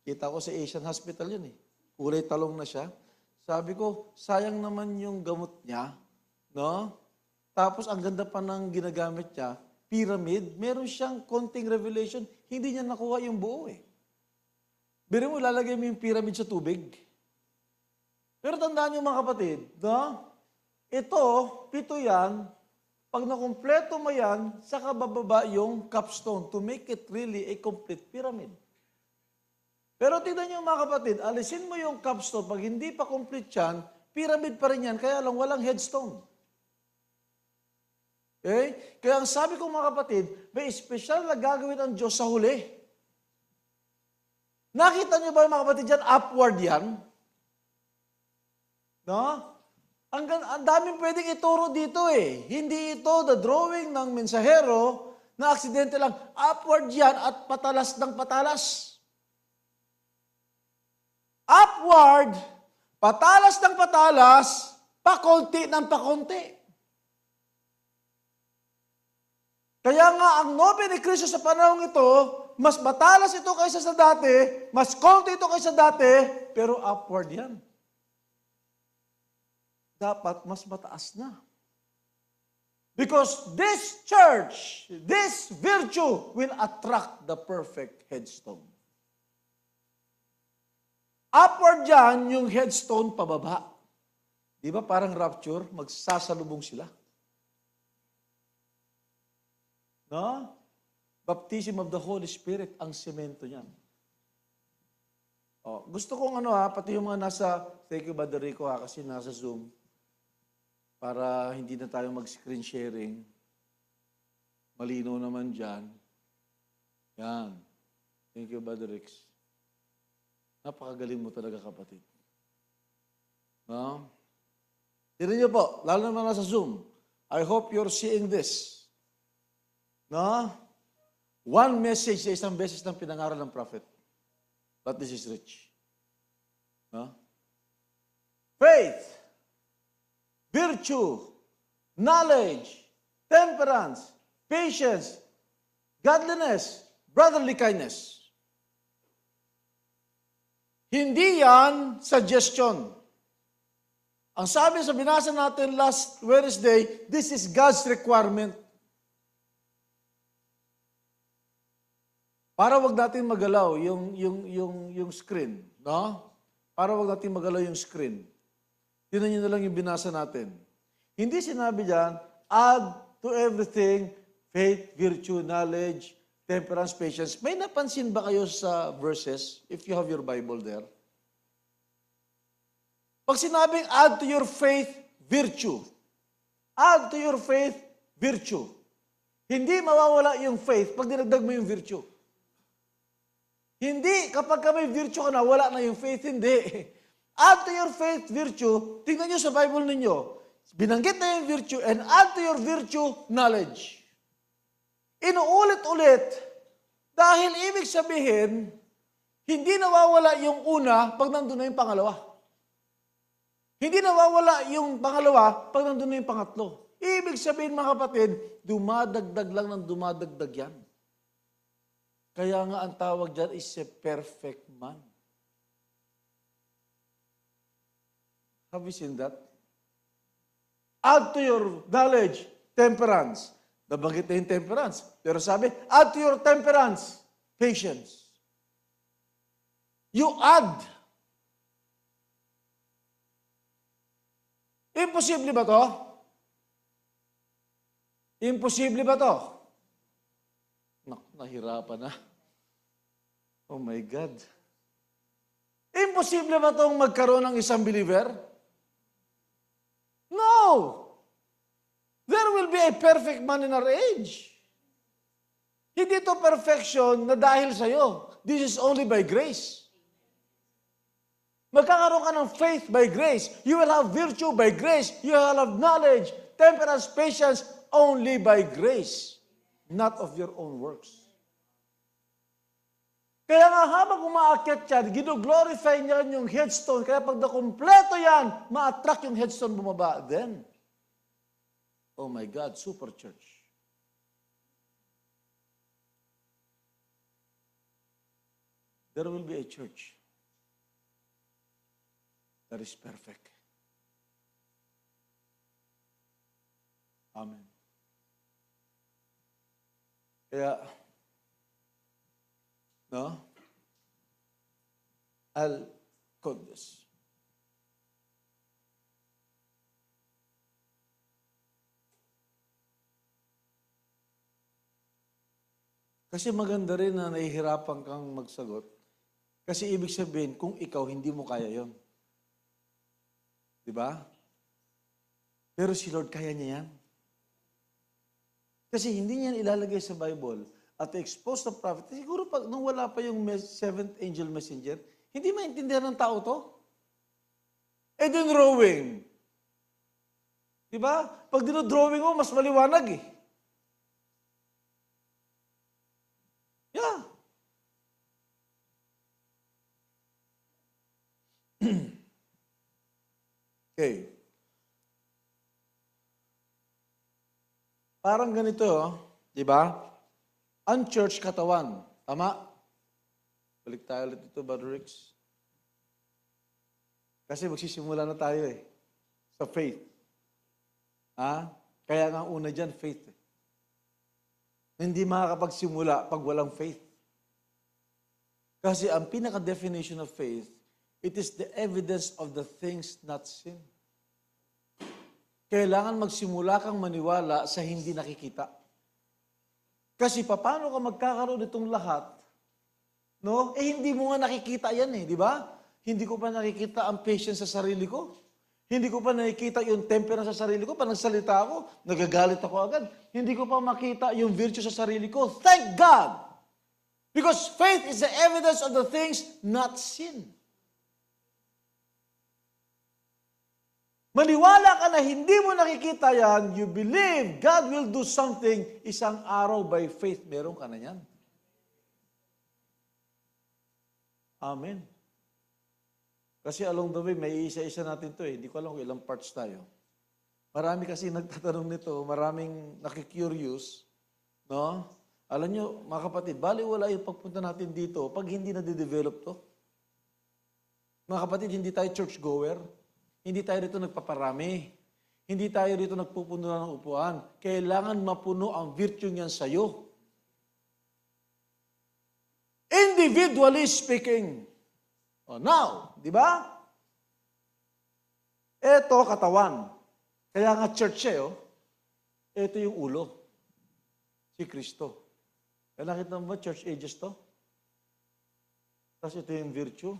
Kita ko sa Asian Hospital yun eh. Kulay talong na siya. Sabi ko, sayang naman yung gamot niya, no? Tapos ang ganda pa ng ginagamit niya, pyramid, meron siyang konting revelation, hindi niya nakuha yung buo eh. Biro mo, lalagay mo yung pyramid sa tubig. Pero tandaan niyo mga kapatid, no? Ito, 7 yan, pag nakumpleto mo yan, saka bababa yung capstone to make it really a complete pyramid. Pero tignan niyo mga kapatid, alisin mo yung capstone, pag hindi pa complete yan, pyramid pa rin yan, kaya lang walang headstone. Okay? Kaya ang sabi ko mga kapatid, may special na gagawin ang Diyos sa huli. Nakita niyo ba mga kapatid yan? Upward yan. No? Ang daming pwedeng ituro dito eh. Hindi ito the drawing ng mensahero na aksidente lang. Upward yan at patalas ng patalas. Upward, patalas ng patalas, pakonti ng pakonti. Kaya nga, ang nobe ni Kristo sa panahon ito, mas matalas ito kaysa sa dati, mas konti ito kaysa dati, pero upward yan. Dapat mas mataas na. Because this church, this virtue will attract the perfect headstone. Upward dyan, yung headstone pababa. Di ba parang rapture, magsasalubong sila? No? Baptism of the Holy Spirit, ang semento niyan. Oh, gusto kong pati yung mga thank you Brother Rico kasi nasa Zoom, para hindi na tayo mag-screen sharing. Malino naman dyan. Yan. Thank you Brother Rix. Napakagaling mo talaga, kapatid. No? Tignan niyo po, lalo naman nasa Zoom. I hope you're seeing this. No? One message sa isang beses ng pinangaral ng prophet. But this is rich. No? Faith, virtue, knowledge, temperance, patience, godliness, brotherly kindness. Hindi yan suggestion. Ang sabi sa binasa natin last Wednesday, this is God's requirement Para wag natin magalaw yung screen, no? Para wag natin magalaw yung screen. Tingnan niyo na lang yung binasa natin. Hindi sinabi diyan, add to everything faith, virtue, knowledge, temperance, patience. May napansin ba kayo sa verses, if you have your Bible there? Pag sinabing add to your faith, virtue. Add to your faith, virtue. Hindi mawawala yung faith pag dinagdag mo yung virtue. Hindi, kapag ka may virtue ka na, wala na yung faith, hindi. Add to your faith, virtue. Tingnan nyo sa Bible ninyo. Binanggit na yung virtue, and add to your virtue, knowledge. Inuulit-ulit, dahil ibig sabihin, hindi nawawala yung una pag nandun na yung pangalawa. Hindi nawawala yung pangalawa pag nandun na yung pangatlo. Ibig sabihin, mga kapatid, dumadagdag lang ng dumadagdag yan. Kaya nga ang tawag dyan is a perfect man. Have you seen that? Add to your knowledge, temperance. Nabanggit na yung temperance. Pero sabi, add to your temperance, patience. You add. Imposible ba to? Imposible ba to? Nahirapan na. Oh my God. Imposible ba itong magkaroon ng isang believer? No! There will be a perfect man in our age. Hindi ito perfection na dahil sa'yo. This is only by grace. Magkakaroon ka ng faith by grace. You will have virtue by grace. You will have knowledge, temperance, patience, only by grace. Not of your own works. Kaya nga habang umaakyat yan, gino-glorify niya yung headstone. Kaya pag nakumpleto yan, ma-attract yung headstone bumaba. Then, oh my God, super church. There will be a church that is perfect. Amen. Kaya, no? I'll quote this. Kasi maganda rin na nahihirapan kang magsagot. Kasi ibig sabihin, kung ikaw, hindi mo kaya yon. Diba? Pero si Lord, kaya niya yan. Kasi hindi niya ilalagay sa Bible at expose the prophet. Siguro pag nung wala pa yung seventh angel messenger, hindi maintindihan ng tao to. Eh din drawing. Diba? Pag dinodrawing mo, mas maliwanag eh. Yeah. Okay. Parang ganito, di ba? Ang church katawan. Tama? Balik tayo ulit ito, Brother Rix. Kasi magsisimula na tayo eh. Sa faith. Ha? Kaya nga una dyan, faith. Hindi makakapagsimula pag walang faith. Kasi ang pinaka-definition of faith, it is the evidence of the things not seen. Kailangan magsimula kang maniwala sa hindi nakikita. Kasi paano ka magkakaroon itong lahat? No? Eh hindi mo nga nakikita yan eh, di ba? Hindi ko pa nakikita ang patience sa sarili ko. Hindi ko pa nakikita yung temperance sa sarili ko. Pag nagsalita ako, nagagalit ako agad. Hindi ko pa makita yung virtue sa sarili ko. Thank God! Because faith is the evidence of the things not seen. Maniwala ka na hindi mo nakikita yan, you believe God will do something, isang araw by faith, meron ka na yan. Amen. Kasi along the way, may isa-isa natin to eh. Hindi ko alam kung ilang parts tayo. Marami kasi nagtatanong nito, maraming nakikurious, no? Alam nyo, mga kapatid, baliwala yung pagpunta natin dito pag hindi na-develop to. Mga kapatid, hindi tayo church-goer. Hindi tayo dito nagpaparami. Hindi tayo dito nagpupuno ng upuan. Kailangan mapuno ang virtue niyan sa'yo. Individually speaking. Oh, now, di ba? Ito, katawan. Kaya nga church oh. Ito yung ulo. Si Kristo. Kaya nakita mo ba, church ages to? Tapos ito yung virtue.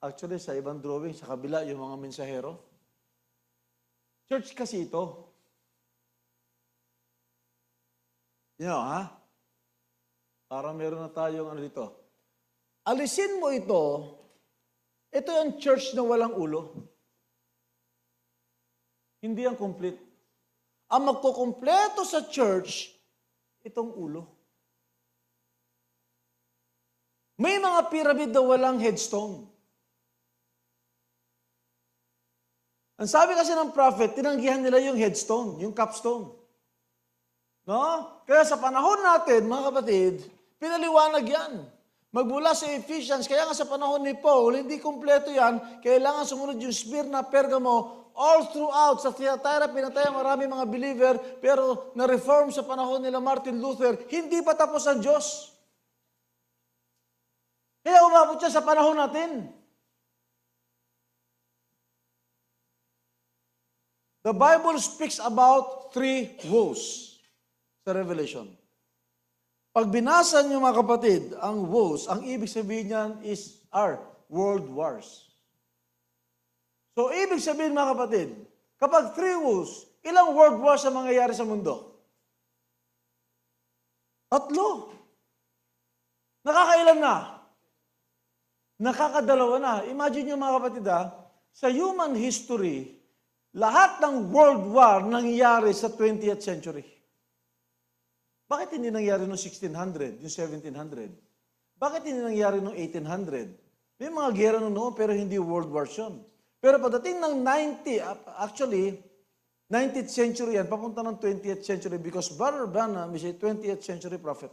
Actually, sa ibang drawing, sa kabila, yung mga mensahero. Church kasi ito. Ha? Para meron na tayong ano dito. Alisin mo ito yung church na walang ulo. Hindi ang complete. Ang magkukumpleto sa church, itong ulo. May mga pyramid na walang headstone. Ang sabi kasi ng prophet, tinanggihan nila yung headstone, yung capstone. No? Kaya sa panahon natin, mga kapatid, pinaliwanag yan. Magmula sa Ephesians, kaya nga sa panahon ni Paul, hindi kumpleto yan, kailangan sumunod yung Smyrna, Pergamo, all throughout, sa Thyatira, pinatay ang marami mga believer, pero na-reform sa panahon nila Martin Luther, hindi pa tapos ang Diyos. Kaya umabot siya sa panahon natin. The Bible speaks about 3 woes sa Revelation. Pag binasa niyo mga kapatid, ang woes, ang ibig sabihin niyan are world wars. So, ibig sabihin mga kapatid, kapag 3 woes, ilang world wars ang mangyayari sa mundo? 3. Nakakailan na? Nakakadalawa na. Imagine niyo mga kapatid sa human history, lahat ng world war nangyayari sa 20th century. Bakit hindi nangyari noong 1600, yung 1700? Bakit hindi nangyari noong 1800? May mga gera noon pero hindi world war yun. Pero pagdating ng 19th century yan, papunta ng 20th century because Brother Branham is a 20th century prophet.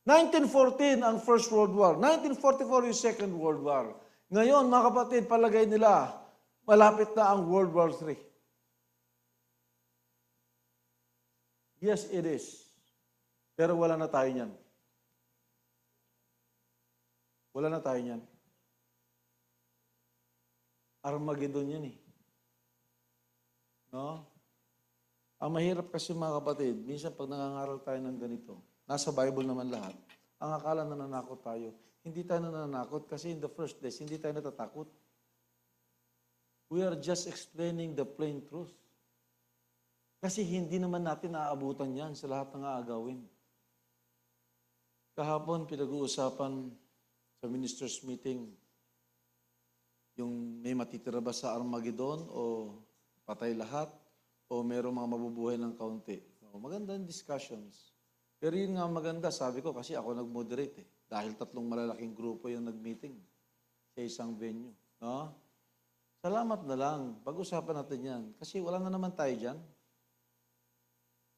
1914 ang First World War. 1944 yung Second World War. Ngayon, mga kapatid, palagay nila, malapit na ang World War III. Yes, it is. Pero wala na tayo niyan. Wala na tayo niyan. Armageddon yan No? Ang mahirap kasi mga kapatid, minsan pag nangangaral tayo ng ganito, nasa Bible naman lahat, ang akala na nanakot tayo. Hindi tayo nananakot kasi in the first place, hindi tayo natatakot. We are just explaining the plain truth. Kasi hindi naman natin naaabutan yan sa lahat ng aagawin. Kahapon, pinag-uusapan sa ministers meeting, yung may matitira ba sa Armageddon o patay lahat o mayroong mga mabubuhay ng kaunti. So, magandang discussions. Pero yun nga maganda, sabi ko, kasi ako nag-moderate dahil 3 malalaking grupo yung nag-meeting sa isang venue. No? Salamat na lang. Pag-usapan natin yan. Kasi wala na naman tayo dyan.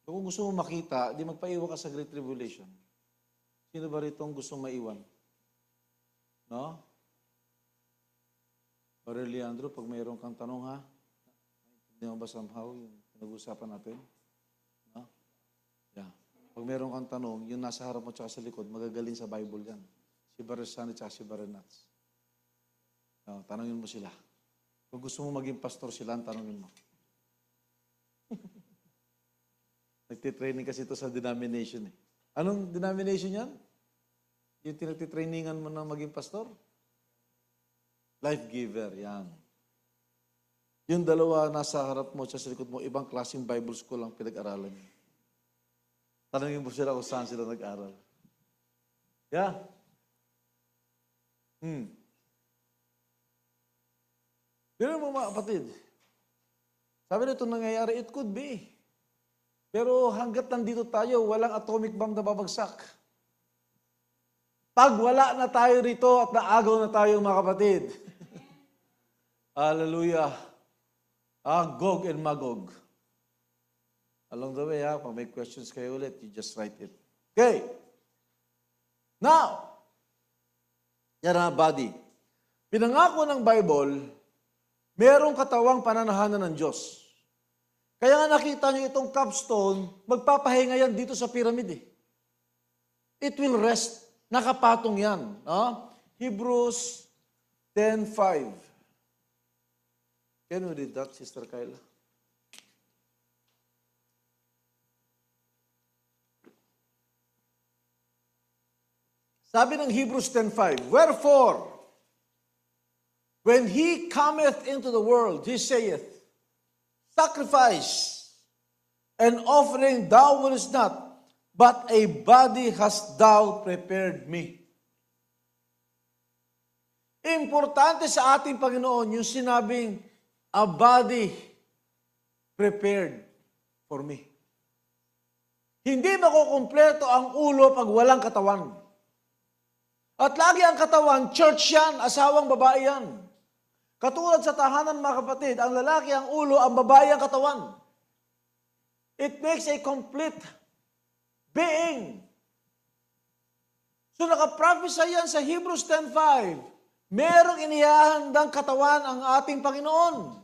So, kung gusto mo makita, di magpaiwan ka sa Great Tribulation. Sino ba rito ang gusto maiwan? No? Brother Leandro, pag mayroon kang tanong hindi mo ba somehow yung pinag-usapan natin? No? Yeah. Pag mayroon kang tanong, yung nasa harap mo tsaka sa likod, magagaling sa Bible yan. Si Brother Sunny tsaka si Brother Nats. No, tanongin mo sila. Kung gusto mo maging pastor sila, tanongin mo. Nagtitraining kasi ito sa denomination Anong denomination yan? Yung tinagtitrainingan mo na maging pastor? Life giver, yan. Yung dalawa nasa harap mo, sa likod mo, ibang klaseng Bible school ang pinag-aralan niya. Tanungin mo sila kung saan sila nag-aral. Yeah. Pero mga kapatid, sabi nito nangyayari, it could be. Pero hanggat nandito tayo, walang atomic bomb na babagsak. Pag wala na tayo rito at naagaw na tayo mga kapatid. Hallelujah. Gog and Magog. Along the way, pag may questions kayo ulit, you just write it. Okay. Now, yan ang body. Pinangako ng Bible, merong katawang pananahanan ng Diyos. Kaya nga nakita niyo itong capstone, magpapahinga yan dito sa pyramid It will rest. Nakapatong yan. No? Hebrews 10:5. Can we read that, Sister Kyla? Sabi ng Hebrews 10:5, wherefore, when he cometh into the world, he saith, sacrifice and offering thou wouldest not, but a body hast thou prepared me. Importante sa ating Panginoon yung sinabing, a body prepared for me. Hindi makukumpleto ang ulo pag walang katawan. At lagi ang katawan, church yan, asawang babae yan. Katulad sa tahanan, mga kapatid, ang lalaki ang ulo, ang babae ang katawan. It makes a complete being. So nakaprophesy yan sa Hebrews 10:5. Merong inihahandang katawan ang ating Panginoon.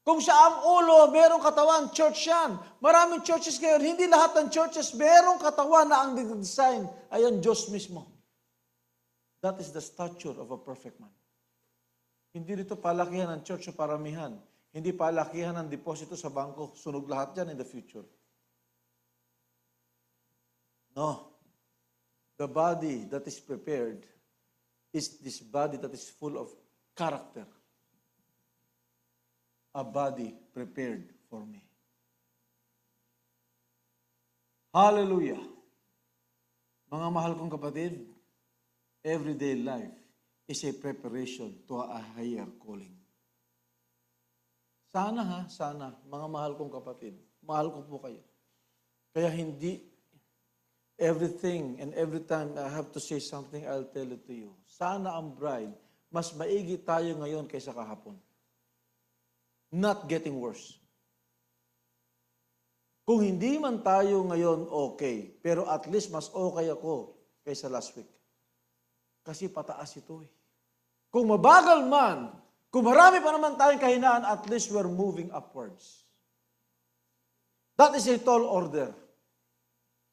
Kung siya ang ulo, merong katawan, church yan. Maraming churches ngayon, hindi lahat ng churches merong katawan na ang design ay ang Diyos mismo. That is the stature of a perfect man. Hindi dito palakihan ng church o paramihan. Hindi palakihan ng deposito sa bangko. Sunog lahat yan in the future. No. The body that is prepared is this body that is full of character. A body prepared for me. Hallelujah. Mga mahal kong kapatid, everyday life is a preparation to a higher calling. Sana mga mahal kong kapatid, mahal ko po kayo. Kaya hindi everything and every time I have to say something, I'll tell it to you. Sana ang bride, mas maigi tayo ngayon kaysa kahapon. Not getting worse. Kung hindi man tayo ngayon okay, pero at least mas okay ako kaysa last week. Kasi pataas ito eh. Kung mabagal man, kung marami pa naman tayong kahinaan, at least we're moving upwards. That is a tall order.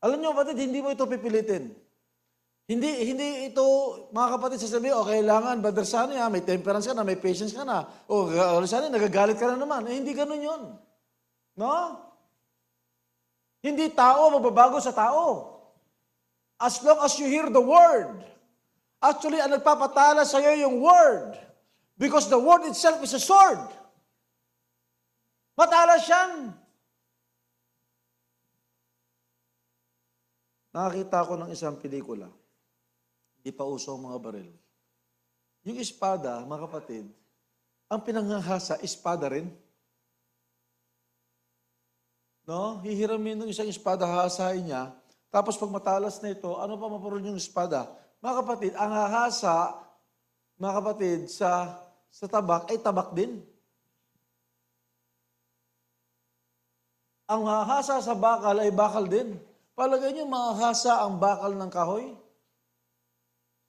Alam niyo kapatid, hindi mo ito pipilitin. Hindi ito, mga kapatid, sasabihin, kailangan, Brother Sunny, may temperance ka na, may patience ka na. Brother Sunny, nagagalit ka na naman. Hindi ganun yun. No? Hindi tao magbabago sa tao. As long as you hear the word. Actually, ang nagpapatala sa iyo yung word. Because the word itself is a sword. Matalas yan. Nakakita ko ng isang pelikula. Hindi pa uso ang mga baril. Yung espada, mga kapatid, ang pinanghahasa, espada rin. No? Hihiramin ng isang espada, hahasahin niya. Tapos pag matalas na ito, ano pa maparoon yung espada? Mga kapatid, ang hahasa, mga kapatid, sa tabak ay tabak din. Ang hahasa sa bakal ay bakal din. Palagay niyo, mahasa ang bakal ng kahoy?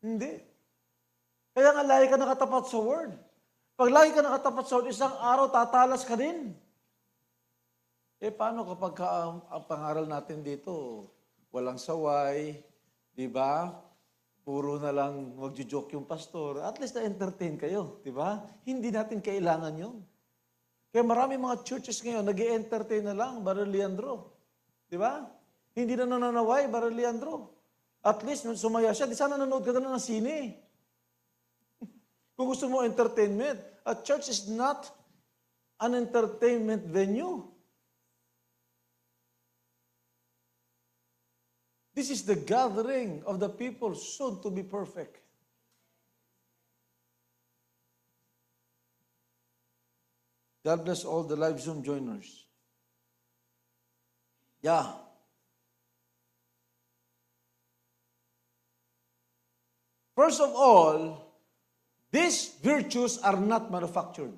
Hindi. Kaya nga lagi ka nakatapat sa word. Pag lagi ka nakatapat sa word, isang araw tatalas ka din. Paano kapag ang pangaral natin dito, walang saway, di ba? Puro na lang magjo-joke yung pastor. At least na-entertain kayo, di ba? Hindi natin kailangan yun. Kaya marami mga churches ngayon, nag-i-entertain na lang, Brother Leandro. Di ba? Hindi na nananaway, Brother Leandro. At least, nung sumaya siya, di sana nanonood ka na ng sine. Kung gusto mo entertainment, a church is not an entertainment venue. This is the gathering of the people soon to be perfect. God bless all the live Zoom joiners. Yeah. First of all, these virtues are not manufactured.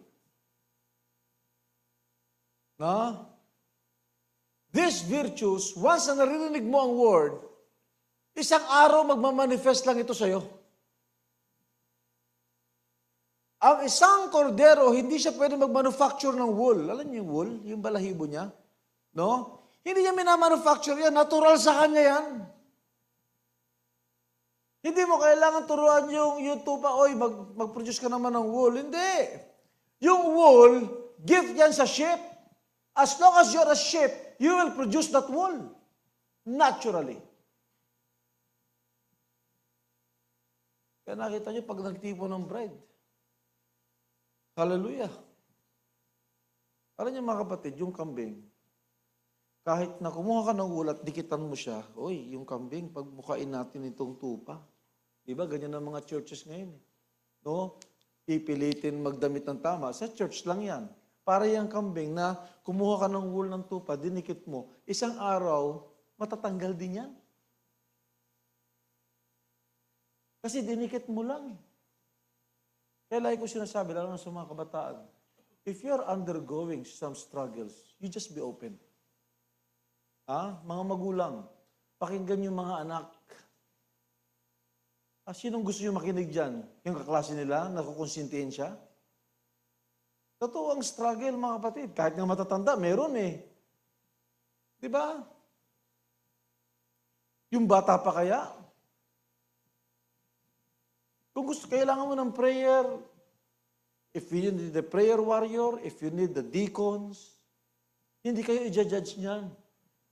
No? These virtues, once na naririnig mo ang word, isang araw magmamanifest lang ito sa'yo. Ang isang kordero, hindi siya pwede magmanufacture ng wool. Alam niyo yung wool? Yung balahibo niya? No? Hindi niya minamanufacture yan. Natural sa kanya yan. Hindi mo kailangan turuan yung tupa, oy, mag-produce ka naman ng wool. Hindi. Yung wool, gift yan sa sheep. As long as you're a sheep, you will produce that wool. Naturally. Kaya nakita niyo pag nagtipo ng bride. Hallelujah. Alam niyo mga kapatid, yung kambing, kahit na kumuha ka ng ulat, dikitan mo siya, oy, yung kambing, pagbukain natin itong tupa. Diba, ganyan ang mga churches ngayon. No? Pipilitin magdamit ng tama. Sa church lang yan. Para yung kambing na kumuha ka ng wool ng tupa, dinikit mo, isang araw, matatanggal din yan. Kasi dinikit mo lang. Kaya lagi ko sinasabi, lalo na sa mga kabataan, if you're undergoing some struggles, you just be open. Mga magulang, pakinggan yung mga anak. Sinong gusto nyo makinig dyan? Yung kaklase nila, nakukonsintihin siya? Totoo ang struggle, mga kapatid. Kahit nga matatanda, meron eh. Di ba? Yung bata pa kaya? Kung gusto, kailangan mo ng prayer, if you need the prayer warrior, if you need the deacons, hindi kayo i-judge niyan.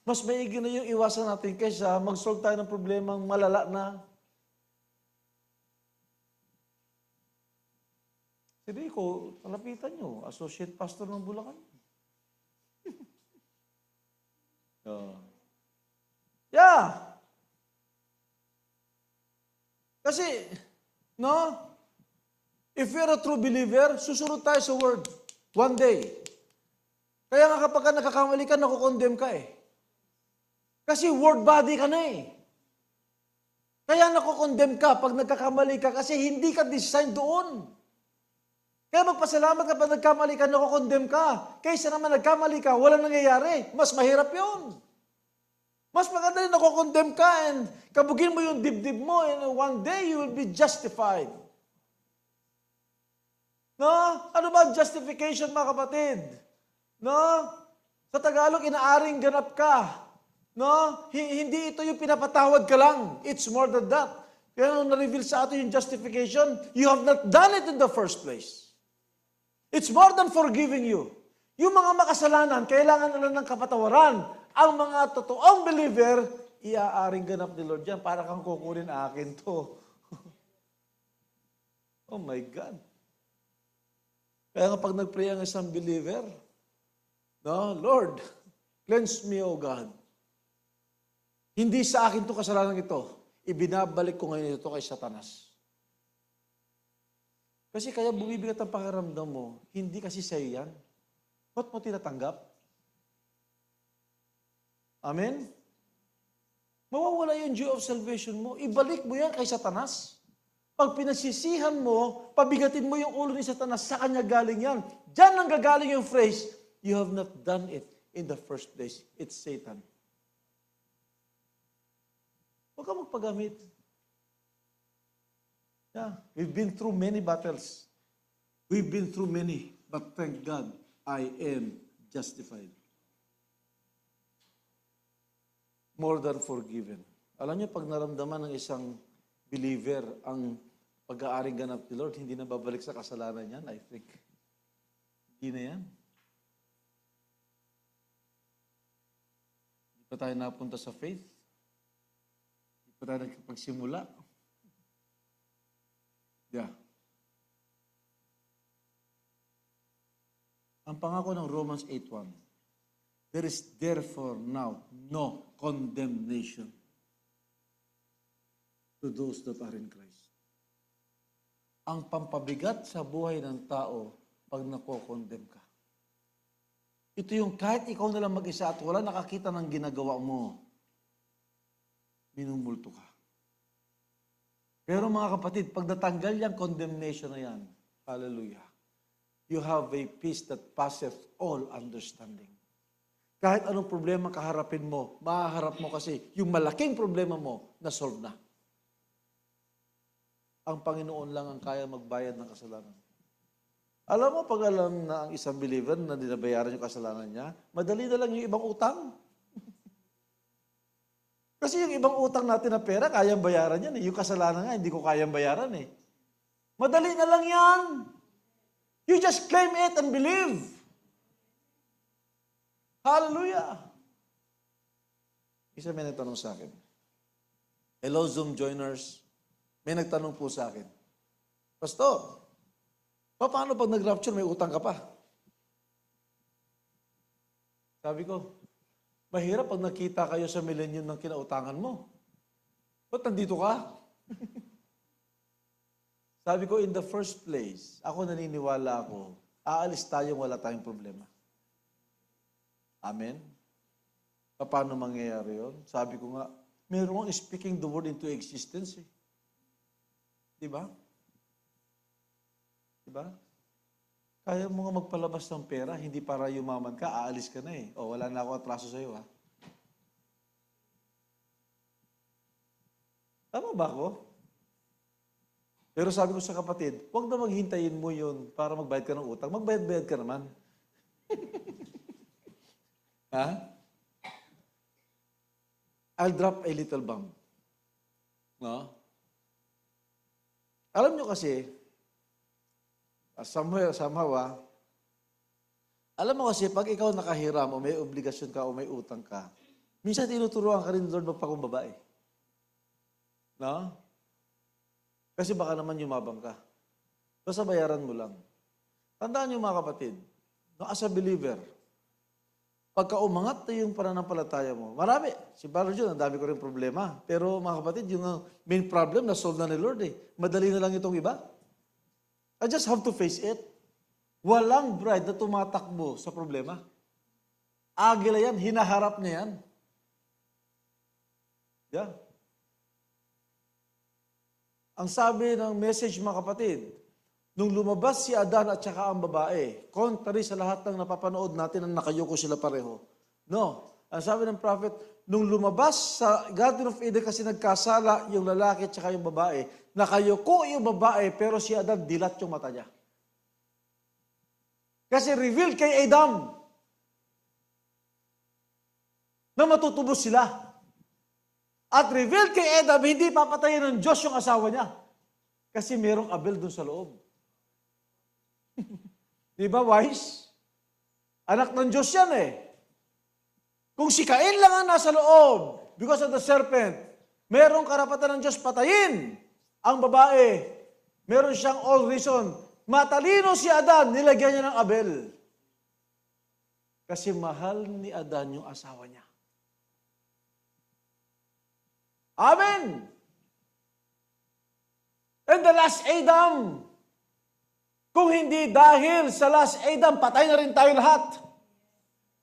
Mas maigi na yung iwasan natin kaysa mag-solve tayo ng problemang malala na. Si Rico, talapitan nyo, associate pastor ng Bulacan. Yeah. Kasi, no? If you're a true believer, susunod tayo sa word. One day. Kaya nga kapag ka nakakamali ka, nakukondemn ka eh. Kasi word body ka na eh. Kaya nakukondemn ka pag nagkakamali ka kasi hindi ka design doon. Kaya magpasalamat ka pag nagkamali ka, nakukondemn ka. Kaysa naman nagkamali ka, walang nangyayari. Mas mahirap yun. Mas maganda rin nakukondemn ka and kabugin mo yung dibdib mo and one day you will be justified. No? Ano ba justification, mga kapatid? No? Sa Tagalog, inaaring ganap ka. No? Hindi ito yung pinapatawad ka lang. It's more than that. Kaya nung na-reveal sa atin yung justification, you have not done it in the first place. It's more than forgiving you. Yung mga makasalanan, kailangan nila ng kapatawaran. Ang mga totoong believer, iaaring ganap ni Lord yan. Para kang kukunin akin to. Oh my God. Kaya nga pag nag-pray ang isang believer, no, Lord, cleanse me, O God. Hindi sa akin to kasalanan ito. Ibinabalik ko ngayon ito kay Satanas. Kasi kaya bumibigat ang pakiramdam mo, hindi kasi sa'yo yan. Ba't mo tinatanggap? Amen? Mawawala yung joy of salvation mo, ibalik mo yan kay Satanas. Pag pinagsisihan mo, pabigatin mo yung ulo ni Satanas, sa kanya galing yan. Diyan ang gagaling yung phrase, you have not done it in the first place. It's Satan. Huwag ka magpagamit. Yeah, we've been through many battles. We've been through many, but thank God, I am justified. More than forgiven. Alam niyo, pag naramdaman ng isang believer ang pag-aaring ganap ni Lord, hindi na babalik sa kasalanan yan, I think. Hindi na yan. Hindi pa tayo napunta sa faith. Hindi pa tayo nagpagsimula. Yeah. Ang pangako ng Romans 8:1, there is therefore now no condemnation to those that are in Christ. Ang pampabigat sa buhay ng tao pag nako-condemn ka. Ito yung kahit ikaw na lang mag-isa at wala nakakita ng ginagawa mo, minumulto ka. Pero mga kapatid, pag natanggal yung condemnation na yan, hallelujah, you have a peace that passeth all understanding. Kahit anong problema kaharapin mo, mahaharap mo kasi yung malaking problema mo, na-solve na. Ang Panginoon lang ang kaya magbayad ng kasalanan. Alam mo, pag alam na ang isang believer na dinabayaran yung kasalanan niya, madali na lang yung ibang utang. Kasi yung ibang utang natin na pera, kayang bayaran yan eh. Yung kasalanan nga, hindi ko kayang bayaran eh. Madali na lang yan. You just claim it and believe. Hallelujah. Isa may nagtanong sa akin. Hello, Zoom joiners. May nagtanong po sa akin. Pastor, paano pag nag-rapture may utang ka pa? Sabi ko, mahirap pag nakita kayo sa millennium ng kinautangan mo. Ba't nandito ka? Sabi ko, in the first place, ako naniniwala ako, aalis tayong wala tayong problema. Amen? Paano mangyayari yun? Sabi ko nga, meron akong speaking the word into existence eh. Diba? Diba? Kaya mo nga magpalabas ng pera, hindi para yumaman ka, aalis ka na eh. O, wala na ako atraso sa'yo ha. Tama ba ako? Pero sabi ko sa kapatid, huwag na maghintayin mo yun para magbayad ka ng utang. Magbayad-bayad ka naman. Ha? I'll drop a little bomb. No? Alam nyo kasi, somehow, alam mo kasi, pag ikaw nakahiram o may obligasyon ka o may utang ka, minsan tinuturuan ka rin, Lord, magpakumbaba eh. No? Kasi baka naman yumabang ka. Basta bayaran mo lang. Tandaan niyo mga kapatid, no, as a believer, pagka umangat na yung pananampalataya mo, marami. Si Brother John, ang dami ko rin problema. Pero mga kapatid, yung main problem, na-solve na ni Lord eh. Madali na lang itong iba. I just have to face it. Walang bride na tumatakbo sa problema. Agila yan, hinaharap niya yan. Yeah. Ang sabi ng message mga kapatid, nung lumabas si Adan at saka ang babae, contrary sa lahat ng napapanood natin na nakayuko sila pareho. No. Ang sabi ng prophet, nung lumabas sa Garden of Eden kasi nagkasala yung lalaki at saka yung babae, nakayuko yung babae pero si Adan dilat yung mata niya. Kasi revealed kay Adam na matutubos sila. At revealed kay Adam, hindi papatayin ng Diyos yung asawa niya. Kasi merong Abel dun sa loob. Di ba, wise? Anak ng Diyos yan eh. Kung si Cain lang ang nasa loob, because of the serpent, merong karapatan ng Diyos patayin ang babae. Meron siyang all reason. Matalino si Adan, nilagyan niya ng Abel. Kasi mahal ni Adan yung asawa niya. Amen! And the last Adam, kung hindi dahil sa last Adam, patay na rin tayo lahat.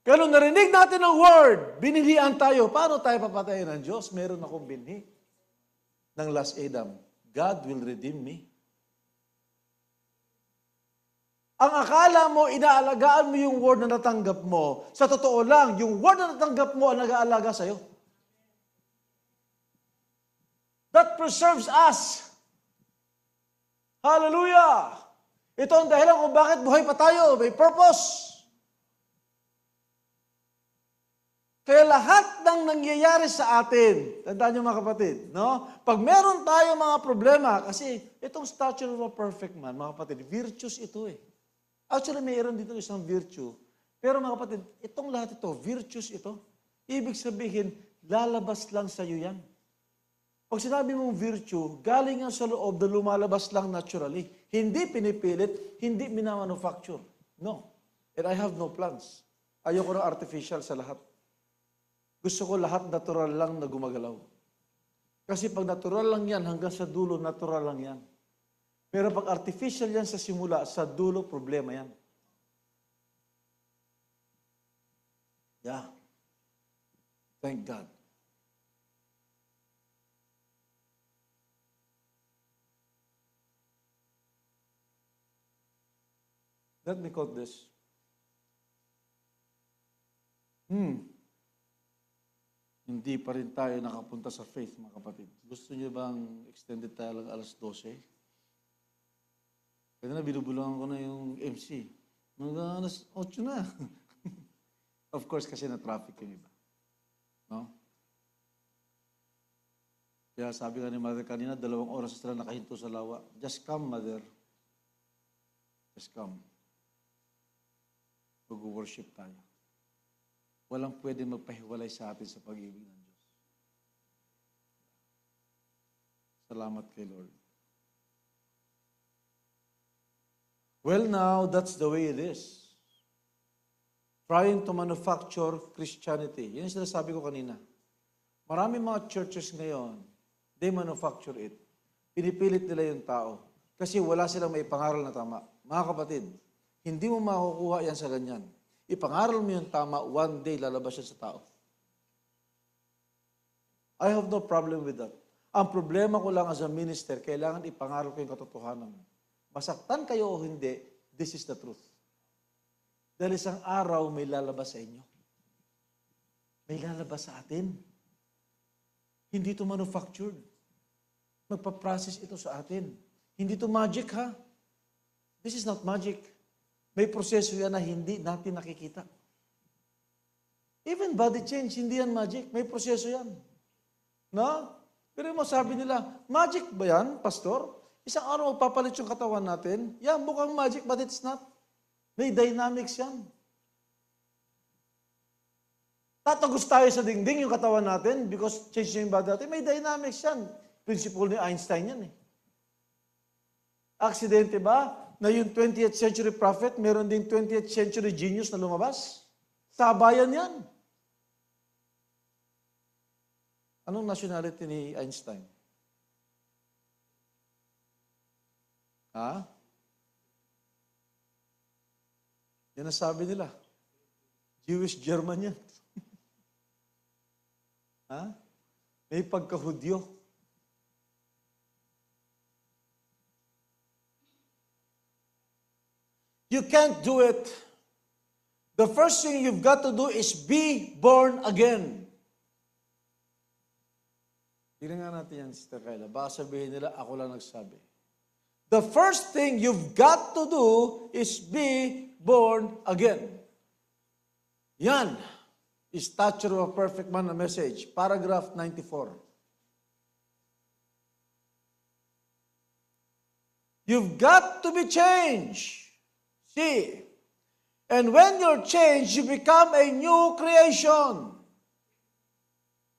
Kaya nung narinig natin ang word, binilian tayo. Paano tayo papatayin ng Diyos? Meron akong binhi ng last Adam. God will redeem me. Ang akala mo, inaalagaan mo yung word na natanggap mo. Sa totoo lang, yung word na natanggap mo ang nag-aalaga sa'yo. That preserves us. Hallelujah! Ito ang dahilan kung bakit buhay pa tayo. May purpose. Kaya lahat ng nangyayari sa atin, tandaan niyo mga kapatid, no? Pag meron tayo mga problema, kasi itong stature of a perfect man, mga kapatid, virtues ito eh. Actually, mayroon dito isang virtue. Pero mga kapatid, itong lahat ito, virtues ito. Ibig sabihin, lalabas lang sa iyo yan. Pag sinabi mong virtue, galing yan sa loob na lumalabas lang naturally. Hindi pinipilit, hindi minamanufacture. No. And I have no plans. Ayoko ng artificial sa lahat. Gusto ko lahat natural lang na gumagalaw. Kasi pag natural lang yan, hanggang sa dulo, natural lang yan. Pero pag artificial yan sa simula, sa dulo, problema yan. Yeah. Thank God. Let me quote this. Hindi pa rin tayo nakapunta sa faith, mga kapatid. Gusto niyo bang extended tayo lang alas 12? Kaya na, binubulungan ko na yung MC. Mga alas 8 na. Of course, kasi na-traffic yung iba. No? Kaya sabi nga ni Mother kanina, 2 oras sila nakahinto sa lawa. Just come, Mother. Just come. Mag-worship tayo. Walang pwede magpahiwalay sa atin sa pag-ibig ng Diyos. Salamat kay Lord. Well, now, that's the way it is. Trying to manufacture Christianity. Yan yung sinasabi ko kanina. Marami mga churches ngayon, they manufacture it. Pinipilit nila yung tao. Kasi wala silang may pangaral na tama. Mga kapatid, hindi mo makukuha yan sa ganyan. Ipangaral mo yung tama, one day lalabas yan sa tao. I have no problem with that. Ang problema ko lang as a minister, kailangan ipangaral ko yung katotohanan. Masaktan kayo o hindi, this is the truth. Dahil isang araw may lalabas sa inyo. May lalabas sa atin. Hindi ito manufactured. Magpa-process ito sa atin. Hindi ito magic, ha? This is not magic. May proseso yan na hindi natin nakikita. Even body change, hindi yan magic. May proseso yan. No? Pero mo sabi nila, magic ba yan, pastor? Isang araw magpapalit yung katawan natin. Yeah, mukhang magic, but it's not. May dynamics yan. Tatagos tayo sa dingding yung katawan natin because change yung body natin. May dynamics yan. Principle ni Einstein yan eh. Aksidente ba na yung 20th century prophet, meron ding 20th century genius na lumabas? Sabayan yan. Anong nationality ni Einstein? Ha? Yan ang sabi nila. Jewish German yan. Ha? May pagka-Hudyo. You can't do it. The first thing you've got to do is be born again. Tingnan nga natin yan, Sister Kayla. Baka sabihin nila, ako lang nagsabi. The first thing you've got to do is be born again. Yan is Stature of a Perfect Man na message. Paragraph 94. You've got to be changed. See, and when you're changed, you become a new creation.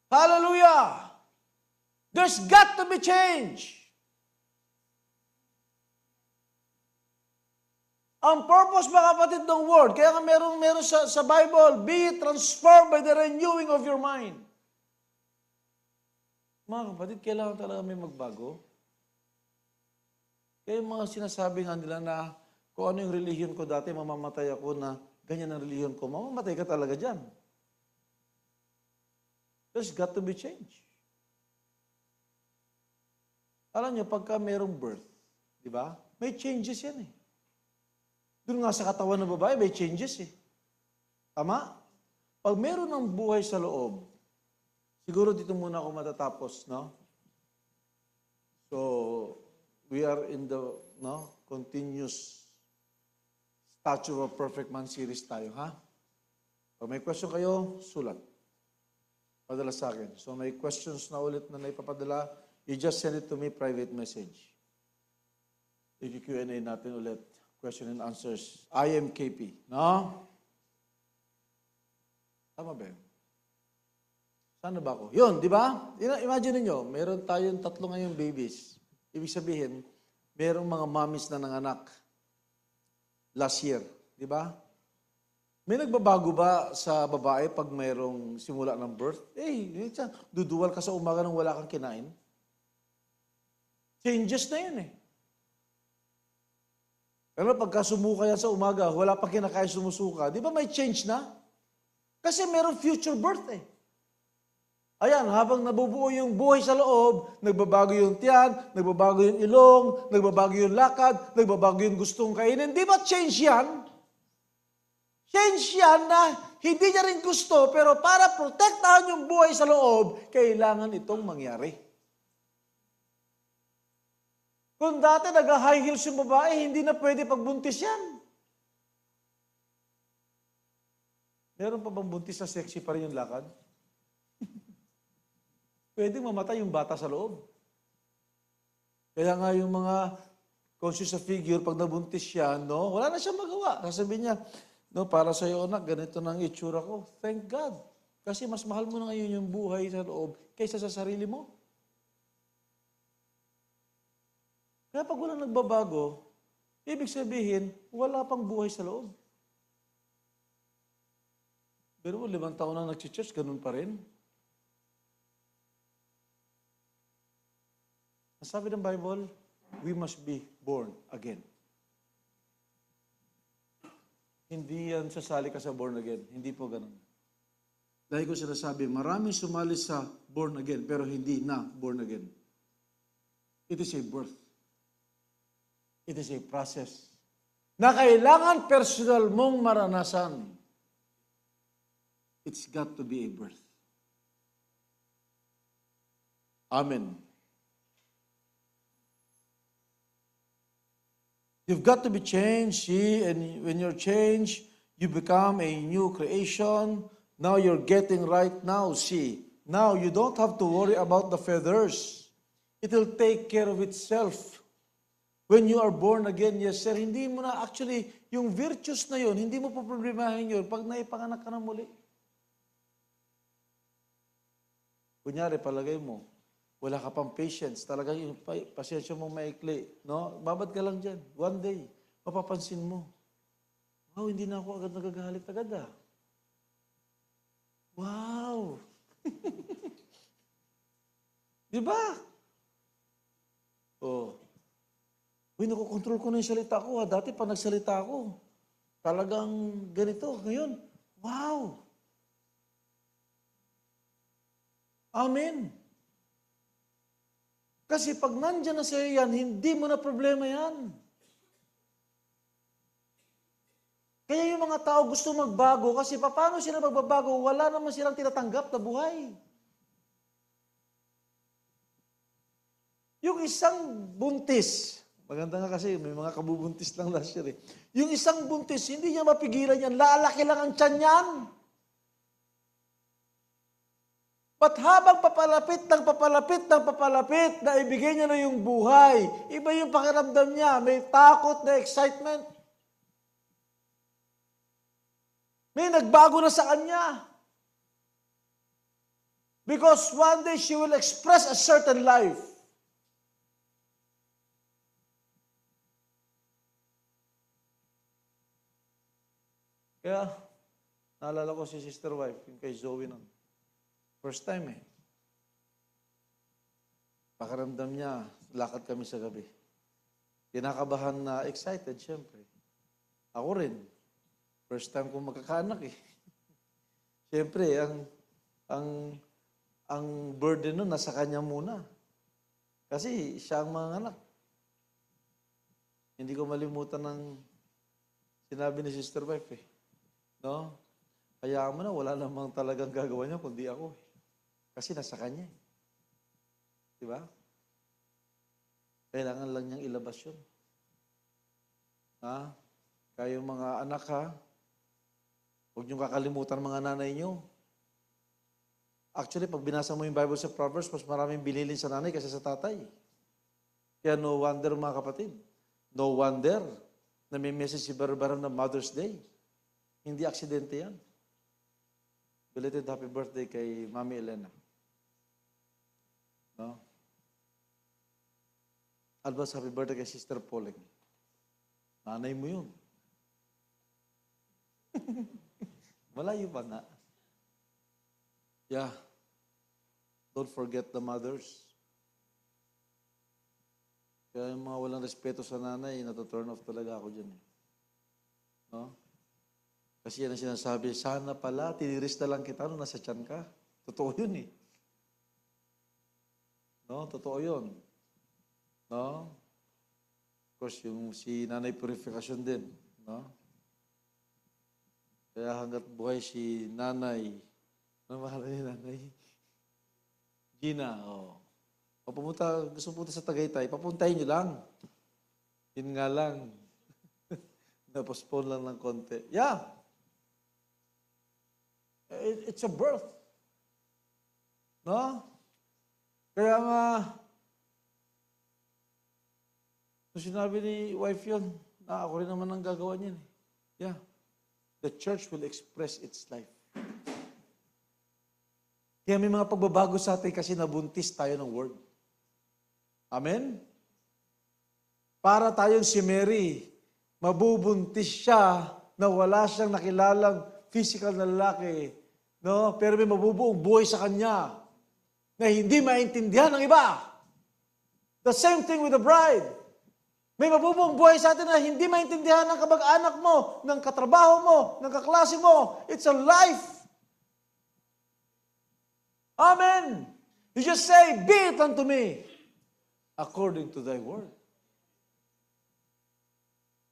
Hallelujah! There's got to be change. Ang purpose, mga kapatid, ng word, kaya nga meron sa Bible, be transformed by the renewing of your mind. Mga kapatid, kailangan talaga may magbago. Kaya yung mga sinasabi nga nila na kung ano yung relihiyon ko dati, mamamatay ako na ganyan ang relihiyon ko, mamamatay ka talaga dyan. There's got to be change. Alam niyo, pagka mayroong birth, di ba? May changes yan eh. Doon nga sa katawan ng babae, may changes eh. Tama? Pag meron ng buhay sa loob, siguro dito muna ako matatapos, no? So, we are in the continuous Statue of a Perfect Man series tayo, ha? Pag may question kayo, sulat. Padala sa akin. So, may questions na ulit na naipapadala, you just send it to me, private message. I-Q&A natin ulit. Question and answers. IMKP. No? Tama ba yun? Saan na ba ako? Yun, di ba? Imagine niyo, meron tayong 3 ngayong babies. Ibig sabihin, merong mga mommies na nanganak last year. Di ba? May nagbabago ba sa babae pag mayroong simula ng birth? Duduwal ka sa umaga nang wala kang kinain. Changes na yun eh. Pero pagka sumuka yan sa umaga, wala pa kinakain sumusuka, di ba may change na? Kasi merong future birth eh. Ayan, habang nabubuo yung buhay sa loob, nagbabago yung tiyan, nagbabago yung ilong, nagbabago yung lakad, nagbabago yung gustong kainin. Di ba change yan? Change yan na hindi niya rin gusto, pero para protektahan yung buhay sa loob, kailangan itong mangyari. Kung dati nag-high heels yung babae, hindi na pwede pagbuntis yan. Meron pa bang buntis na sexy pa rin yung lakad? pwedeng mamatay yung bata sa loob. Kaya nga yung mga conscious sa figure, pag nabuntis siya, no, wala na siyang magawa. Sasabihin niya, no, para sa iyo, anak, ganito na ang itsura ko. Thank God. Kasi mas mahal mo na ngayon yung buhay sa loob kaysa sa sarili mo. Kaya pag wala nagbabago, ibig sabihin, wala pang buhay sa loob. Pero 5 taon na nag-church, ganun pa rin. Ang sabi ng Bible, we must be born again. Hindi yan sasali ka sa born again. Hindi po ganun. Dahil ko sinasabi, maraming sumali sa born again, pero hindi na born again. It is a birth. It is a process na kailangan personal mong maranasan. It's got to be a birth. Amen. You've got to be changed, see, and when you're changed, you become a new creation. Now you're getting right now, see. Now you don't have to worry about the feathers. It will take care of itself. When you are born again, yes sir, hindi mo na actually, yung virtues na yun, hindi mo po problemahin yun pag naipanganak ka na muli. Kunyari, palagay mo, wala ka pang patience, talagang yung pasensya mo maikli, no? Babad ka lang dyan. One day, mapapansin mo, wow, hindi na ako agad nagagalit agad ah. Wow! Di ba? Oh. Uy, nakokontrol ko na yung salita ko. Dati pa nagsalita ako, talagang ganito. Ngayon, wow! Amen. Kasi pag nandyan na sa'yo yan, hindi mo na problema yan. Kaya yung mga tao gusto magbago kasi paano sila magbabago? Wala naman silang tinatanggap na buhay. Yung isang buntis, maganda nga kasi may mga kabubuntis lang last year eh. Yung isang buntis, hindi niya mapigilan yan. Lalaki lang ang tiyan yan. But habang papalapit na ibigay niya na yung buhay, iba yung pakiramdam niya, may takot na excitement. May nagbago na sa kanya. Because one day she will express a certain life. Kaya, naalala ko si sister wife, yung kay Zoe nun. First time eh. Pakiramdam niya, lakad kami sa gabi. Kinakabahan na excited, syempre. Ako rin. First time kong magkakaanak eh. Syempre, ang burden nun nasa kanya muna. Kasi siya ang mga anak. Hindi ko malimutan ng sinabi ni sister wife eh. No? Hayaan mo na, wala namang talagang gagawa niya kundi ako eh. Kasi nasa kanya eh. Diba? Kailangan lang niyang ilabas yun. Ha? Kayong mga anak ha, huwag niyong kakalimutan mga nanay niyo. Actually, pag binasa mo yung Bible sa Proverbs, mas maraming binilin sa nanay kasi sa tatay. Kaya no wonder mga kapatid, no wonder na may message si Barbara na Mother's Day. Hindi aksidente yan. Belated happy birthday kay Mami Elena. No? Advance happy birthday kay Sister Pauling. Nanay mo yun. Malayo pa nga. Yeah. Don't forget the mothers. Kaya yung mga walang respeto sa nanay, nata-turn off talaga ako dyan. No? Kasi yan ang sinasabi, sana pala, tiniris na lang kita nung nasa tiyan ka. Totoo yun eh. No? Totoo yun. No? Of course, yung si Nanay Purification din. No? Kaya hanggat buhay si Nanay, ano mahal ni Nanay? Gina, oh. Gusto pumunta sa Tagaytay, papuntahin nyo lang. Yun nga lang. Na-postpone lang ng konti. Yeah. It's a birth. No? Kaya nga, nung sinabi ni wife yun, na ako rin naman ang gagawa niyan. Yeah. The church will express its life. Kaya may mga pagbabago sa atin kasi nabuntis tayo ng word. Amen? Para tayong si Mary, mabubuntis siya na wala siyang nakilalang physical na lalaki. No? Pero may mabubuong buhay sa kanya na hindi maintindihan ng iba. The same thing with the bride. May mabubuong buhay sa atin na hindi maintindihan ng kamag-anak mo, ng katrabaho mo, ng kaklase mo. It's a life. Amen. You just say, be it unto me, according to thy word.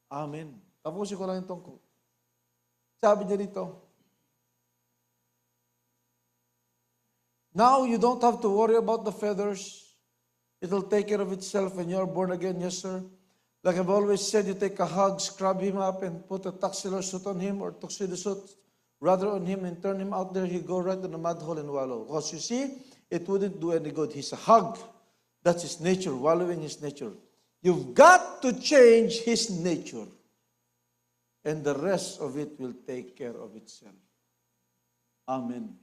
Amen. Tapusin ko lang itong quote. Sabi niya dito, now you don't have to worry about the feathers. It'll take care of itself when you're born again, yes sir. Like I've always said, you take a hug, scrub him up, and put a tuxedo suit on him or tuxedo suit rather on him and turn him out there, he'll go right to the mud hole and wallow. Because you see, it wouldn't do any good. He's a hug. That's his nature, wallowing his nature. You've got to change his nature. And the rest of it will take care of itself. Amen.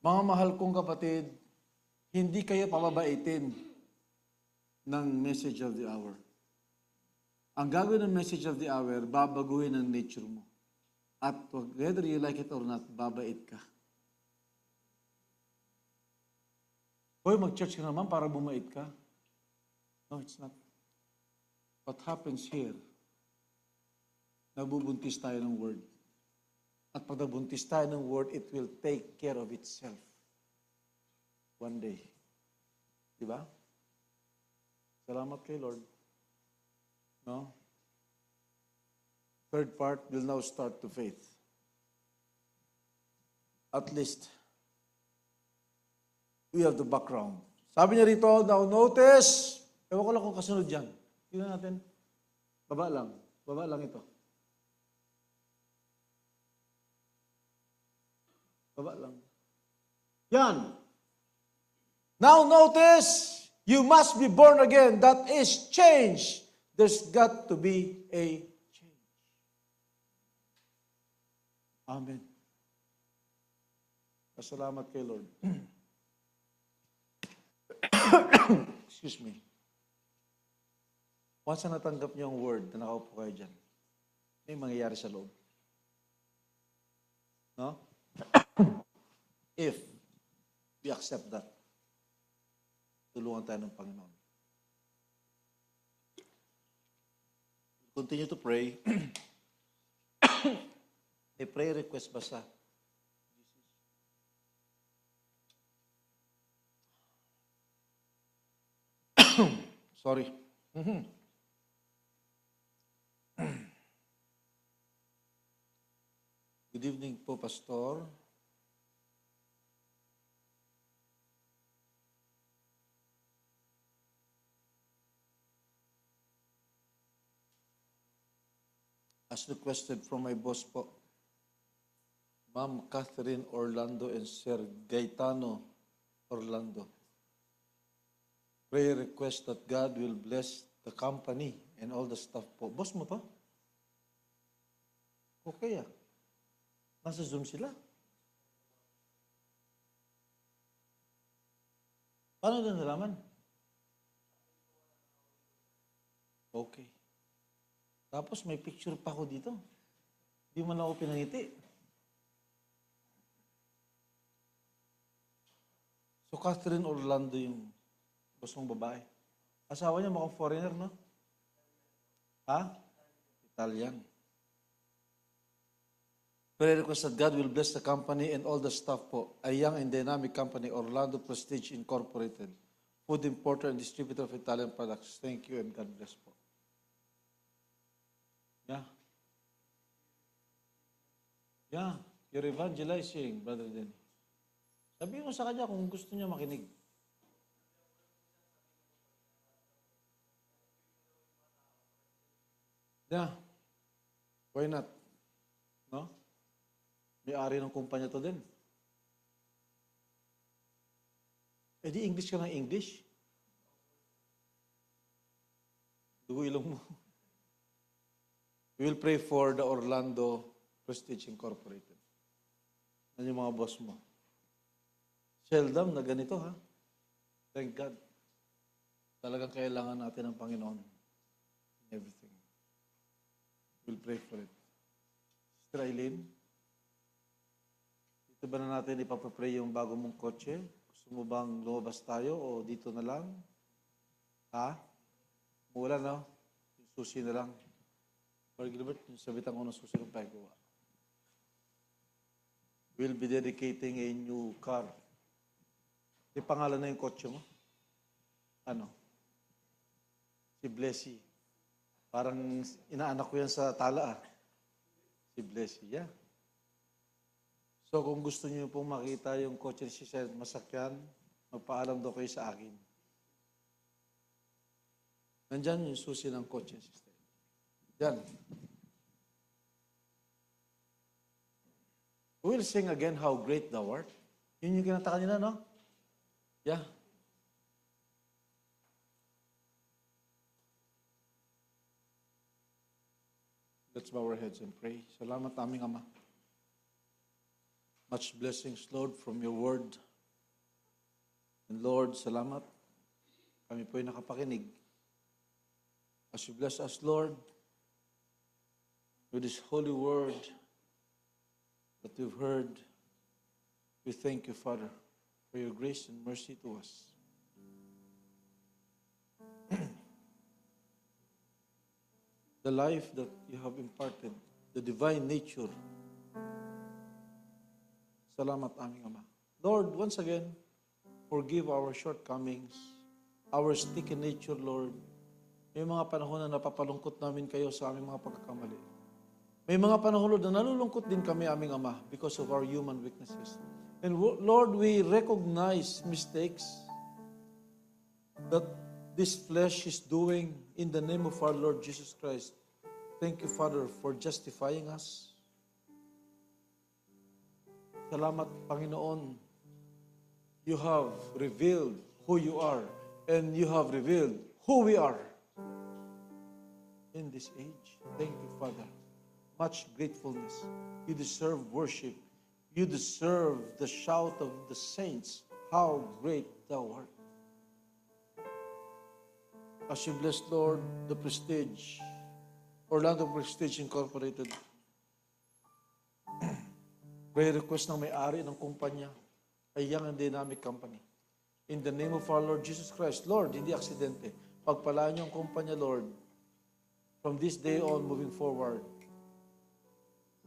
Mga mahal kong kapatid, hindi kayo pababaitin ng message of the hour. Ang gagawin ng message of the hour, babaguhin ang nature mo. At whether you like it or not, babait ka. Hoy, mag-church ka naman para bumait ka. No, it's not. What happens here, nabubuntis tayo ng word. At pag nabuntis tayo ng word, it will take care of itself. One day. Diba? Salamat kay Lord. No? Third part will now start to faith. At least, we have the background. Sabi niya rito, now notice, ewan ko lang kung kasunod dyan. Tingnan natin. Baba lang. Baba lang ito. Baba lang. Yan. Now notice, you must be born again. That is change. There's got to be a change. Amen. Pasalamat kay Lord. Excuse me. Once na natanggap niyo ang word na nakaupo kayo dyan, may mangyayari sa loob. No? If we accept that, tulungan tayo ng Panginoon. Continue to pray. May prayer request ba sa Sorry. Good evening po, Pastor. As requested from my boss po, Ma'am Catherine Orlando and Sir Gaetano Orlando. Prayer request that God will bless the company and all the staff po. Boss mo to? Okay ah. Nasa Zoom sila. Paano na nalaman? Okay. Tapos may picture pa ko dito. Hindi mo na ako pinangiti. So Catherine Orlando yung boss mong babae. Asawa niya mukhang foreigner, no? Ha? Italian. Prayer request that God will bless the company and all the staff po. A young and dynamic company, Orlando Prestige Incorporated. Food importer and distributor of Italian products. Thank you and God bless po. Yeah. Yeah. You're evangelizing, Brother Denny. Sabihin mo sa kanya kung gusto niya makinig. Yeah. Why not? No? May-ari ng kumpanya to din. Eh di English ka ng English. Dugo ilong mo. We will pray for the Orlando Prestige Incorporated. Ano yung mga boss mo? Seldom na ganito, ha? Thank God. Talagang kailangan natin ng Panginoon in everything. We'll pray for it. Sister Eileen, dito ba na natin ipapapray yung bago mong kotse? Gusto mo bang lumabas tayo o dito na lang? Ha? Wala, no? Yung susi na lang. Mark Gilbert, yung sabitan ko ng susi ng paggawa. We'll be dedicating a new car. May pangalan na yung kotse mo? Ano? Si Blessy. Parang inaanak ko yan sa tala, ah. Si Blessy, yeah. So kung gusto niyo pong makita yung kotse ni Sister masakyan, magpaalam daw kayo sa akin. Nandyan yung susi ng kotse, Sister. Diyan. We'll sing again, How Great Thou Art. Yun yung kinanta kanina, no? Yeah. Let's bow our heads and pray. Salamat aming Ama. Much blessings, Lord, from your word. And Lord, salamat. Kami po'y nakapakinig. As you bless us, Lord, with this holy word that we've heard, we thank you, Father, for your grace and mercy to us. The life that you have imparted, the divine nature. Salamat aming Ama. Lord, once again, forgive our shortcomings, our sticky nature, Lord. May mga panahon na napapalungkot namin kayo sa aming mga pagkakamali. May mga panahon, Lord, na nalulungkot din kami aming Ama because of our human weaknesses. And Lord, we recognize mistakes that this flesh is doing in the name of our Lord Jesus Christ. Thank you, Father, for justifying us. Salamat, Panginoon. You have revealed who you are, and you have revealed who we are in this age. Thank you, Father. Much gratefulness. You deserve worship. You deserve the shout of the saints. How great thou art. As you bless, Lord, the Prestige, Orlando Prestige Incorporated, prayer request ng may-ari ng kumpanya ay Young and Dynamic Company. In the name of our Lord Jesus Christ, Lord, hindi aksidente. Pagpalaan niyo ang kumpanya, Lord, from this day on, moving forward.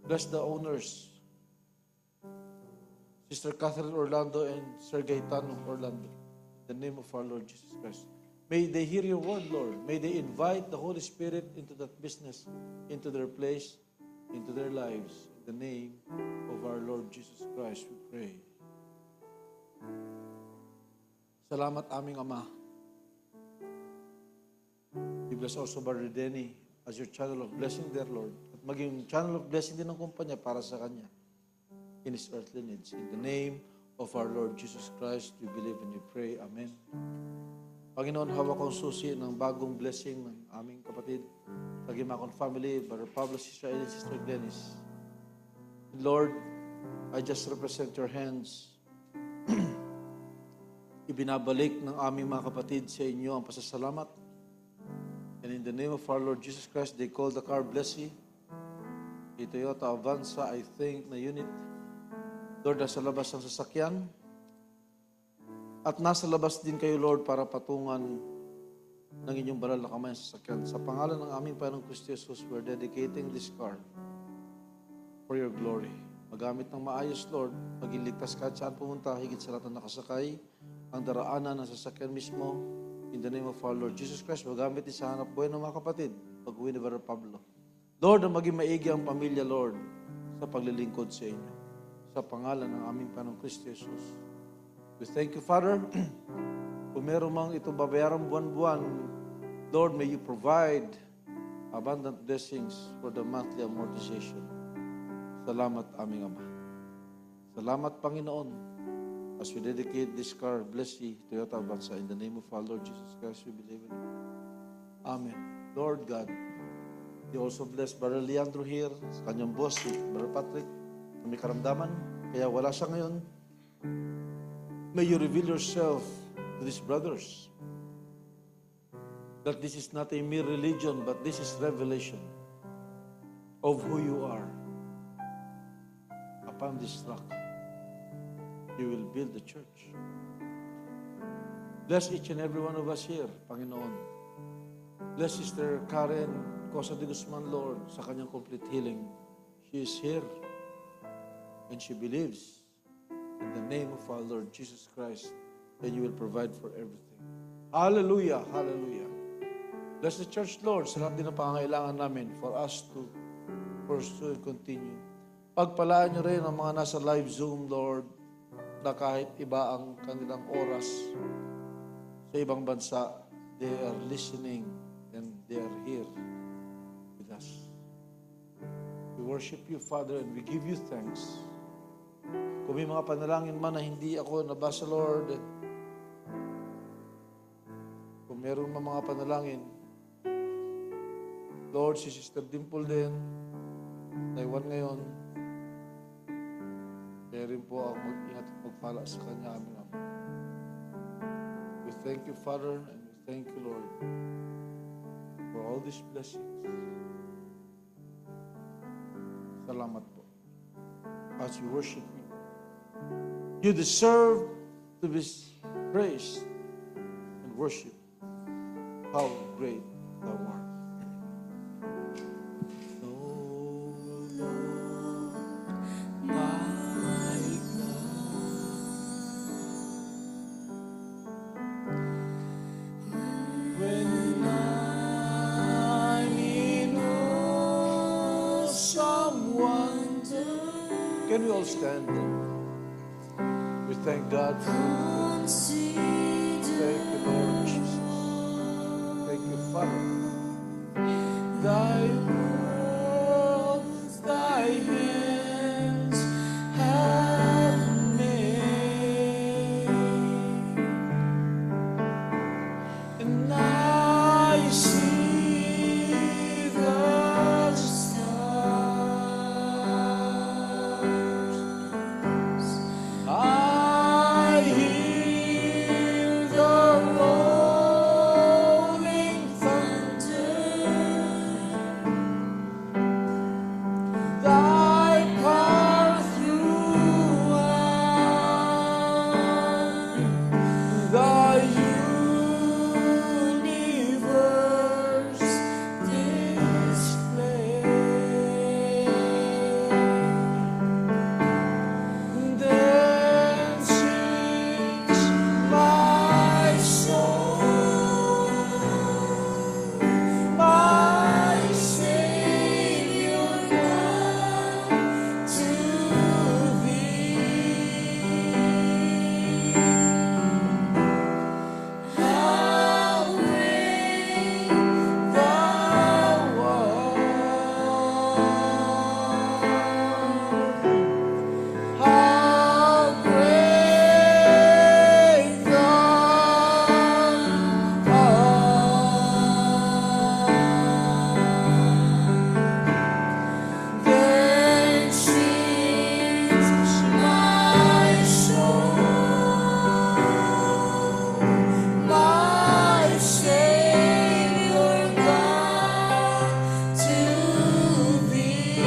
Bless the owners, Sister Catherine Orlando and Sir Gaetano Orlando. In the name of our Lord Jesus Christ. May they hear your word, Lord. May they invite the Holy Spirit into that business, into their place, into their lives. In the name of our Lord Jesus Christ, we pray. Salamat aming Ama. We bless also Brother Denny as your channel of blessing there, Lord. At maging channel of blessing din ng kumpanya para sa Kanya in His earthly needs. In the name of our Lord Jesus Christ, we believe and we pray. Amen. Panginoon, hawak ko ang susi ng bagong blessing ng aming kapatid, Tagimakon family, Brother Pablo, Sister Eileen, Sister Glennis. Lord, I just represent your hands. Ibinabalik ng aming mga kapatid sa inyo ang pasasalamat. And in the name of our Lord Jesus Christ, they call the car Blessy. A Toyota Avanza, I think, na unit. Lord, nasa labas ng sasakyan. At nasa labas din kayo, Lord, para patungan ng inyong banal na kamay sa sasakyan. Sa pangalan ng aming Panginoong Kristo Jesus, we're dedicating this car for your glory. Magamit ng maayos, Lord, maging ligtas kahit saan pumunta, higit sa lahat ng nakasakay, ang daraanan ng sasakyan mismo, in the name of our Lord Jesus Christ, magamit din sa hanap buhay ng mga kapatid, pag-uwi ni Brother Pablo. Lord, na maging maigi ang pamilya, Lord, sa paglilingkod sa inyo. Sa pangalan ng aming Panginoong Kristo Jesus. We thank you, Father. Kung meron mang ito babayaran buwan-buwan, Lord, may you provide abundant blessings for the monthly amortization. Salamat, aming Ama. Salamat, Panginoon. As we dedicate this car, bless the Toyota Avanza. In the name of our Lord Jesus Christ, we believe in it. Amen. Lord God, you also bless Brother Leandro here, sa kanyang boss, si Brother Patrick, na may karamdaman, kaya wala siya ngayon. May you reveal yourself to these brothers. That this is not a mere religion, but this is revelation of who you are. Upon this rock, you will build the church. Bless each and every one of us here, Panginoon. Bless Sister Karen Cosa de Guzman, Lord, sa kanyang complete healing. She is here, and she believes in the name of our Lord Jesus Christ, and you will provide for everything. Hallelujah, hallelujah. Bless the church, Lord, sa lahat din ng pangangailangan namin for us to pursue and continue. Pagpalaan niyo rin ang mga nasa live Zoom, Lord, na kahit iba ang kanilang oras sa ibang bansa, they are listening and they are here with us. We worship you, Father, and we give you thanks. Kung may mga panalangin man na hindi ako nabasa, Lord, kung meron mga panalangin, Lord, si Sister Dimple din, Taiwan ngayon, kaya rin po ang mag-ingat at magpala sa kanya, aming Ama. We thank you, Father, and we thank you, Lord, for all these blessings. Salamat po. As we worship you, you deserve to be praised and worshiped. How great thou art. Can we all stand? We thank God for you. Thank you, Lord Jesus. Thank you, Father. Thy world, thy hands have made, and I see the stars. I hear the rolling thunder. Thy power throughout the universe display. Then sings my soul, my Savior God, to thee. How great thou art! How great thou art! Then sings my soul, my Savior God, to thee.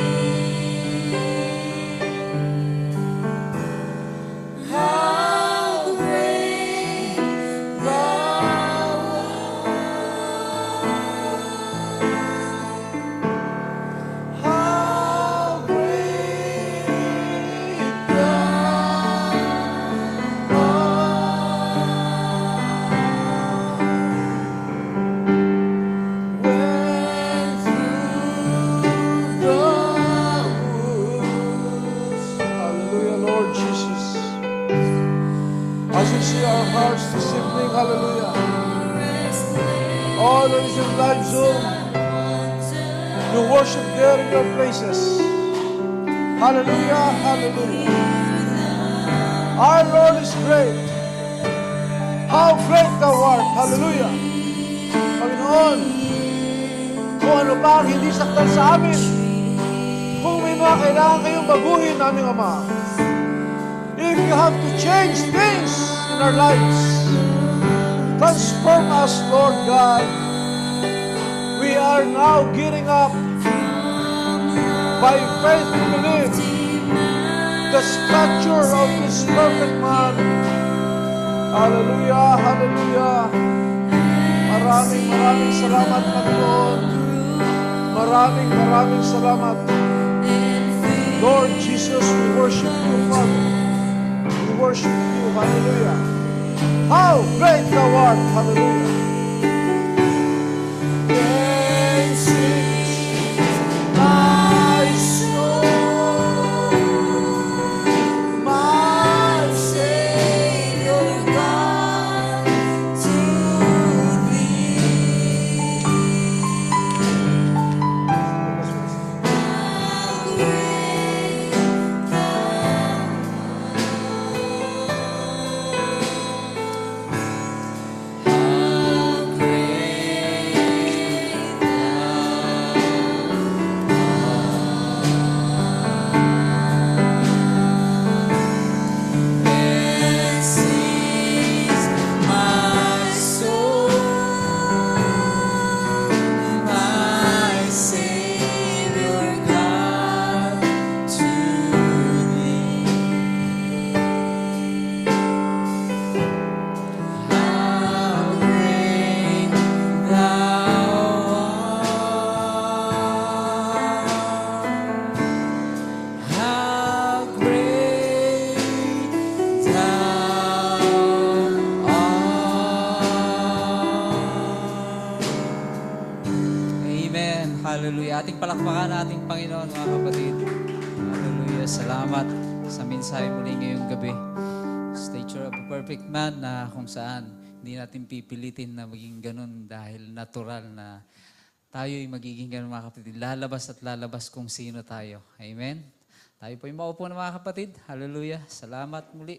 How great thou art! How great thou art! Went through the woods. Hallelujah, Lord Jesus. As we see our hearts this evening, hallelujah. All that is in live Zoom, you worship there in your places. Hallelujah, hallelujah. Our Lord is great. How great thou art. Hallelujah. Panginoon, kung ano pa ang hindi saktan sa amin, kung may mga kailangan kayong baguhin, aming Ama, if you have to change things in our lives, transform us, Lord God. We are now getting up by faith to believe the stature of this perfect man. Hallelujah, hallelujah. Maraming salamat, Panginoon. Maraming salamat. Lord Jesus, we worship you, Father. We worship you, hallelujah. How great thou art, hallelujah. Then sings my soul, my Savior God, to thee.
Hallelujah. Ating palakpakan ating Panginoon, mga kapatid. Hallelujah. Salamat sa mensahe muli ngayong gabi. Stature of a perfect man, na kung saan hindi natin pipilitin na maging ganun dahil natural na tayo'y magiging ganun, mga kapatid. Lalabas at lalabas kung sino tayo. Amen. Tayo po'y maupo na, mga kapatid. Hallelujah. Salamat muli.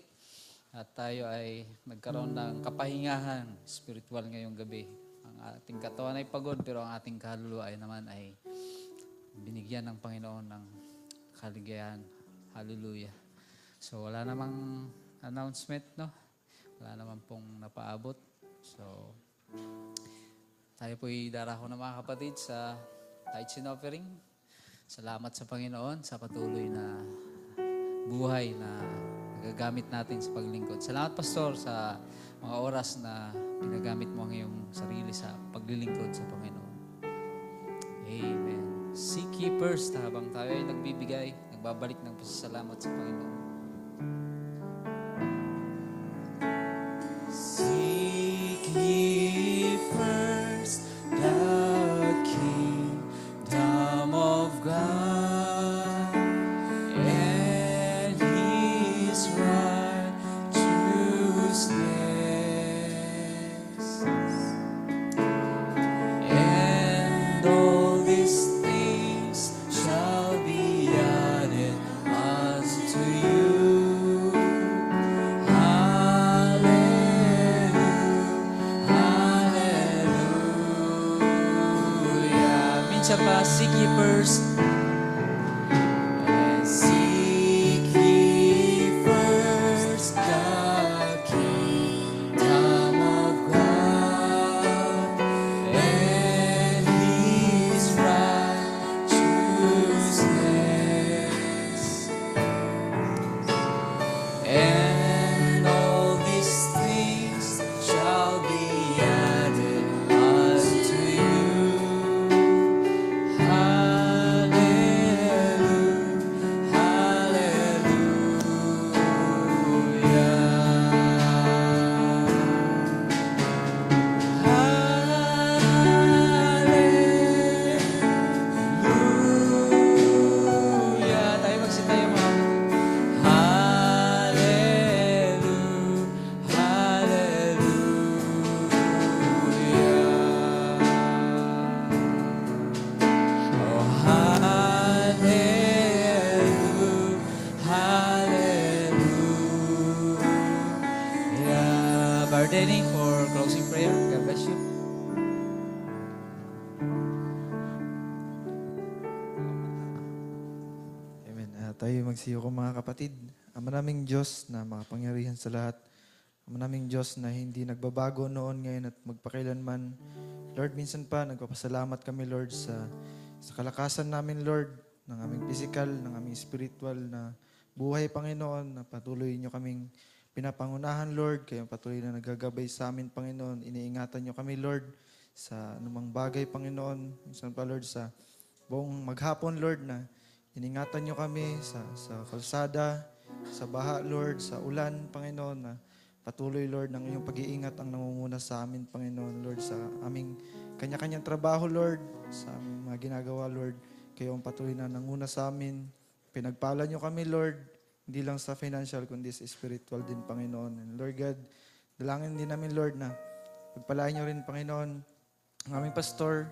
At tayo ay nagkaroon ng kapahingahan spiritual ngayong gabi. Ang ating katawan ay pagod, pero ang ating kaluluwa ay naman ay binigyan ng Panginoon ng kaligayahan. Hallelujah. So, wala namang announcement, no? Wala naman pong napaabot. So, tayo po'y darako na, mga kapatid, sa tithes and offering. Salamat sa Panginoon sa patuloy na buhay na nagagamit natin sa paglingkod. Salamat, Pastor, sa mga oras na pinagamit mo ang iyong sarili sa paglilingkod sa Panginoon. Amen. Seek ye first, habang tayo ay nagbibigay, nagbabalik ng pasasalamat sa Panginoon. Seek ye first the kingdom of God and His righteousness, and all these things shall be added unto you. Minsan pa, seek ye first. And seek ye first the kingdom of God and His righteousness, and all these things shall be added unto you. Hallelujah. Brother Denny for closing prayer. God bless you.
Amen. Tayo magsiyo ko mga kapatid. Ama naming Diyos na makapangyarihan sa lahat. Ama naming Diyos na hindi nagbabago noon, ngayon at magpakailanman. Lord, minsan pa nagpapasalamat kami, Lord, sa kalakasan namin, Lord, ng aming physical, ng aming spiritual na buhay, Panginoon, na patuloy nyo kaming pinapangunahan, Lord. Kayo patuloy na nagagabay sa amin, Panginoon. Iniingatan nyo kami, Lord, sa anumang bagay, Panginoon. Minsan pa, Lord, sa buong maghapon, Lord, na iningatan nyo kami sa kalsada, sa baha, Lord, sa ulan, Panginoon, na patuloy, Lord, ng iyong pag-iingat ang nangunguna sa amin, Panginoon, Lord, sa aming kanya-kanyang trabaho, Lord, sa aming mga ginagawa, Lord. Kayo ang patuloy na nanguna sa amin. Pinagpala nyo kami, Lord, hindi lang sa financial, kundi sa spiritual din, Panginoon. And Lord God, dalangin din namin, Lord, na pagpalain nyo rin, Panginoon, ang aming pastor,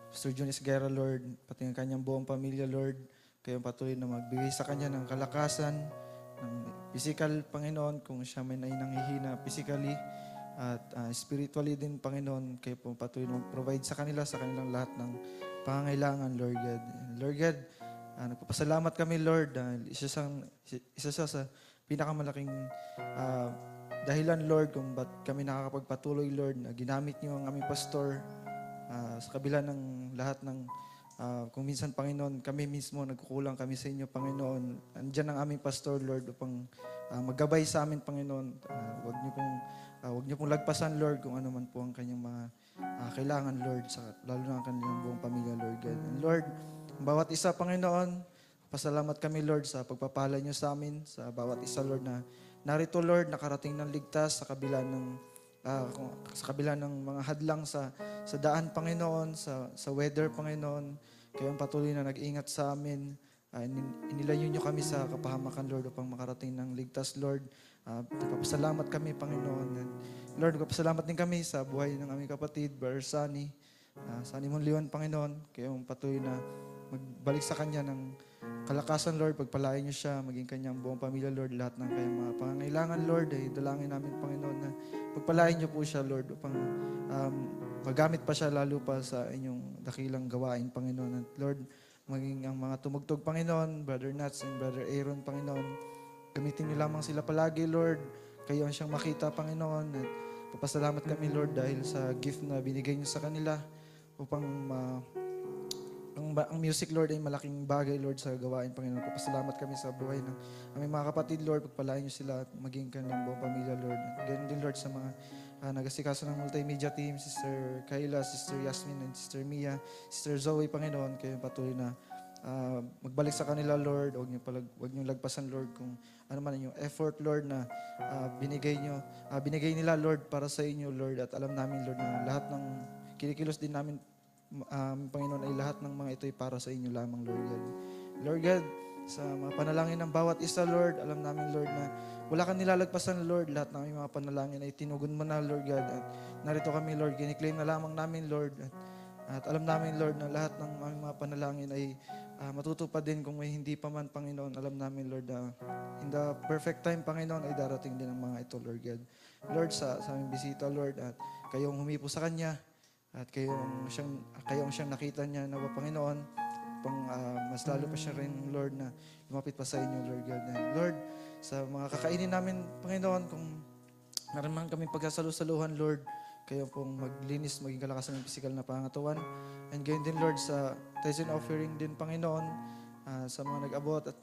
Pastor Jonas Guerra, Lord, pati ang kanyang buong pamilya, Lord. Kayo patuloy na magbigay sa kanya ng kalakasan, ng physical, Panginoon, kung siya may nanghihina physically at spiritually din, Panginoon. Kayo po patuloy na mag-provide sa kanila, sa kanilang lahat ng pangangailangan, Lord God. And Lord God, nagpapasalamat kami, Lord, dahil isa siya sa pinakamalaking dahilan, Lord, kung ba't kami nakakapagpatuloy, Lord, na ginamit niyo ang aming pastor sa kabila ng lahat ng kung minsan, Panginoon, kami mismo nagkukulang kami sa inyo, Panginoon. Andiyan ang aming pastor, Lord, upang maggabay sa amin, Panginoon. Huwag niyo pong lagpasan, Lord, kung ano man po ang kanyang mga kailangan, Lord, lalo na ang kanyang buong pamilya, Lord God. And Lord, bawat isa, Panginoon, pasalamat kami, Lord, sa pagpapala niyo sa amin, sa bawat isa, Lord, na narito, Lord, nakarating ng ligtas sa kabila ng mga hadlang sa daan, Panginoon, sa weather, Panginoon. Kayo ang patuloy na nag-ingat sa amin. Inilayo niyo kami sa kapahamakan, Lord, upang makarating ng ligtas, Lord. Nagpapasalamat kami, Panginoon. And Lord, nagpapasalamat din kami sa buhay ng aming kapatid, Brother Sunny. Sunny Monleon, Panginoon. Kayo ang patuloy na magbalik sa kanya ng kalakasan, Lord. Pagpalain niyo siya, maging kanyang buong pamilya, Lord. Lahat ng kanyang mga pangangailangan, Lord, ay dalangin namin, Panginoon, na pagpalain niyo po siya, Lord, upang magamit pa siya lalo pa sa inyong dakilang gawain, Panginoon. At Lord, maging ang mga tumugtog, Panginoon, Brother Nats and Brother Aaron, Panginoon, gamitin niyo lamang sila palagi, Lord. Kayo ang siyang makita, Panginoon. At papasalamat kami, Lord, dahil sa gift na binigay niyo sa kanila upang ang music, Lord, ay malaking bagay, Lord, sa gawain, Panginoon. Papasalamat kami sa buhay ng aming mga kapatid, Lord. Pagpalain niyo sila at maging kanilang buong pamilya, Lord. At ganun din, Lord, sa mga nagasikaso ng multimedia team, Sister Kayla, Sister Yasmin, and Sister Mia, Sister Zoe, Panginoon. Kayo patuloy na magbalik sa kanila, Lord. Huwag niyo lagpasan, Lord, kung ano man yung effort, Lord, na binigay nila, Lord, para sa inyo, Lord. At alam namin, Lord, na lahat ng kinikilos din namin, Panginoon, ay lahat ng mga ito ay para sa inyo lamang, Lord God. Lord God, sa mga panalangin ng bawat isa, Lord, alam namin, Lord, na wala kang nilalagpasan, Lord. Lahat ng aming mga panalangin ay tinugon mo na, Lord God. At narito kami, Lord, kiniklaim na lamang namin, Lord. At alam namin, Lord, na lahat ng aming mga panalangin ay matutupad din kung may hindi pa man, Panginoon. Alam namin, Lord, na in the perfect time, Panginoon, ay darating din ang mga ito, Lord God. Lord, sa aming bisita, Lord, at kayong humipo sa Kanya, at kayong siyang nakita niya na, Panginoon, pang mas lalo pa siya rin, Lord, na lumapit pa sa inyo, Lord God. And Lord, sa mga kakainin namin, Panginoon, kung meron man kami pagsasalusaluhan, Lord, kayo pong maglinis, maging kalakasan ng physical na pangatawan. And gayon din, Lord, sa tithes and offering din, Panginoon, sa mga nag-abot at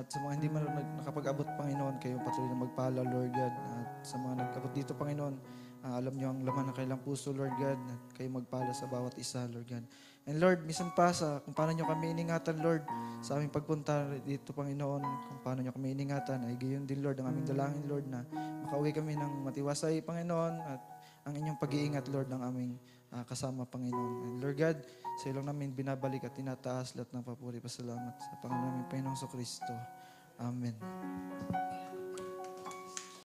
sa mga hindi man nakapag-abot, Panginoon, kayo patuloy na magpala, Lord God. At sa mga nag-abot dito, Panginoon, alam niyo ang laman ng kailang puso, Lord God, at kayo magpala sa bawat isa, Lord God. And Lord, minsan pa kung paano niyo kami iningatan, Lord, sa aming pagpunta dito, Panginoon, kung paano niyo kami iningatan, ay gayon din, Lord, ang aming dalangin, Lord, na makauwi kami ng matiwasay, Panginoon, at ang inyong pag-iingat, Lord, ng aming kasama, Panginoon. And Lord God, sa iyo lang namin binabalik at tinataas lahat ng papuri, pasalamat sa Panginoon namin, Panginoong Kristo. Amen.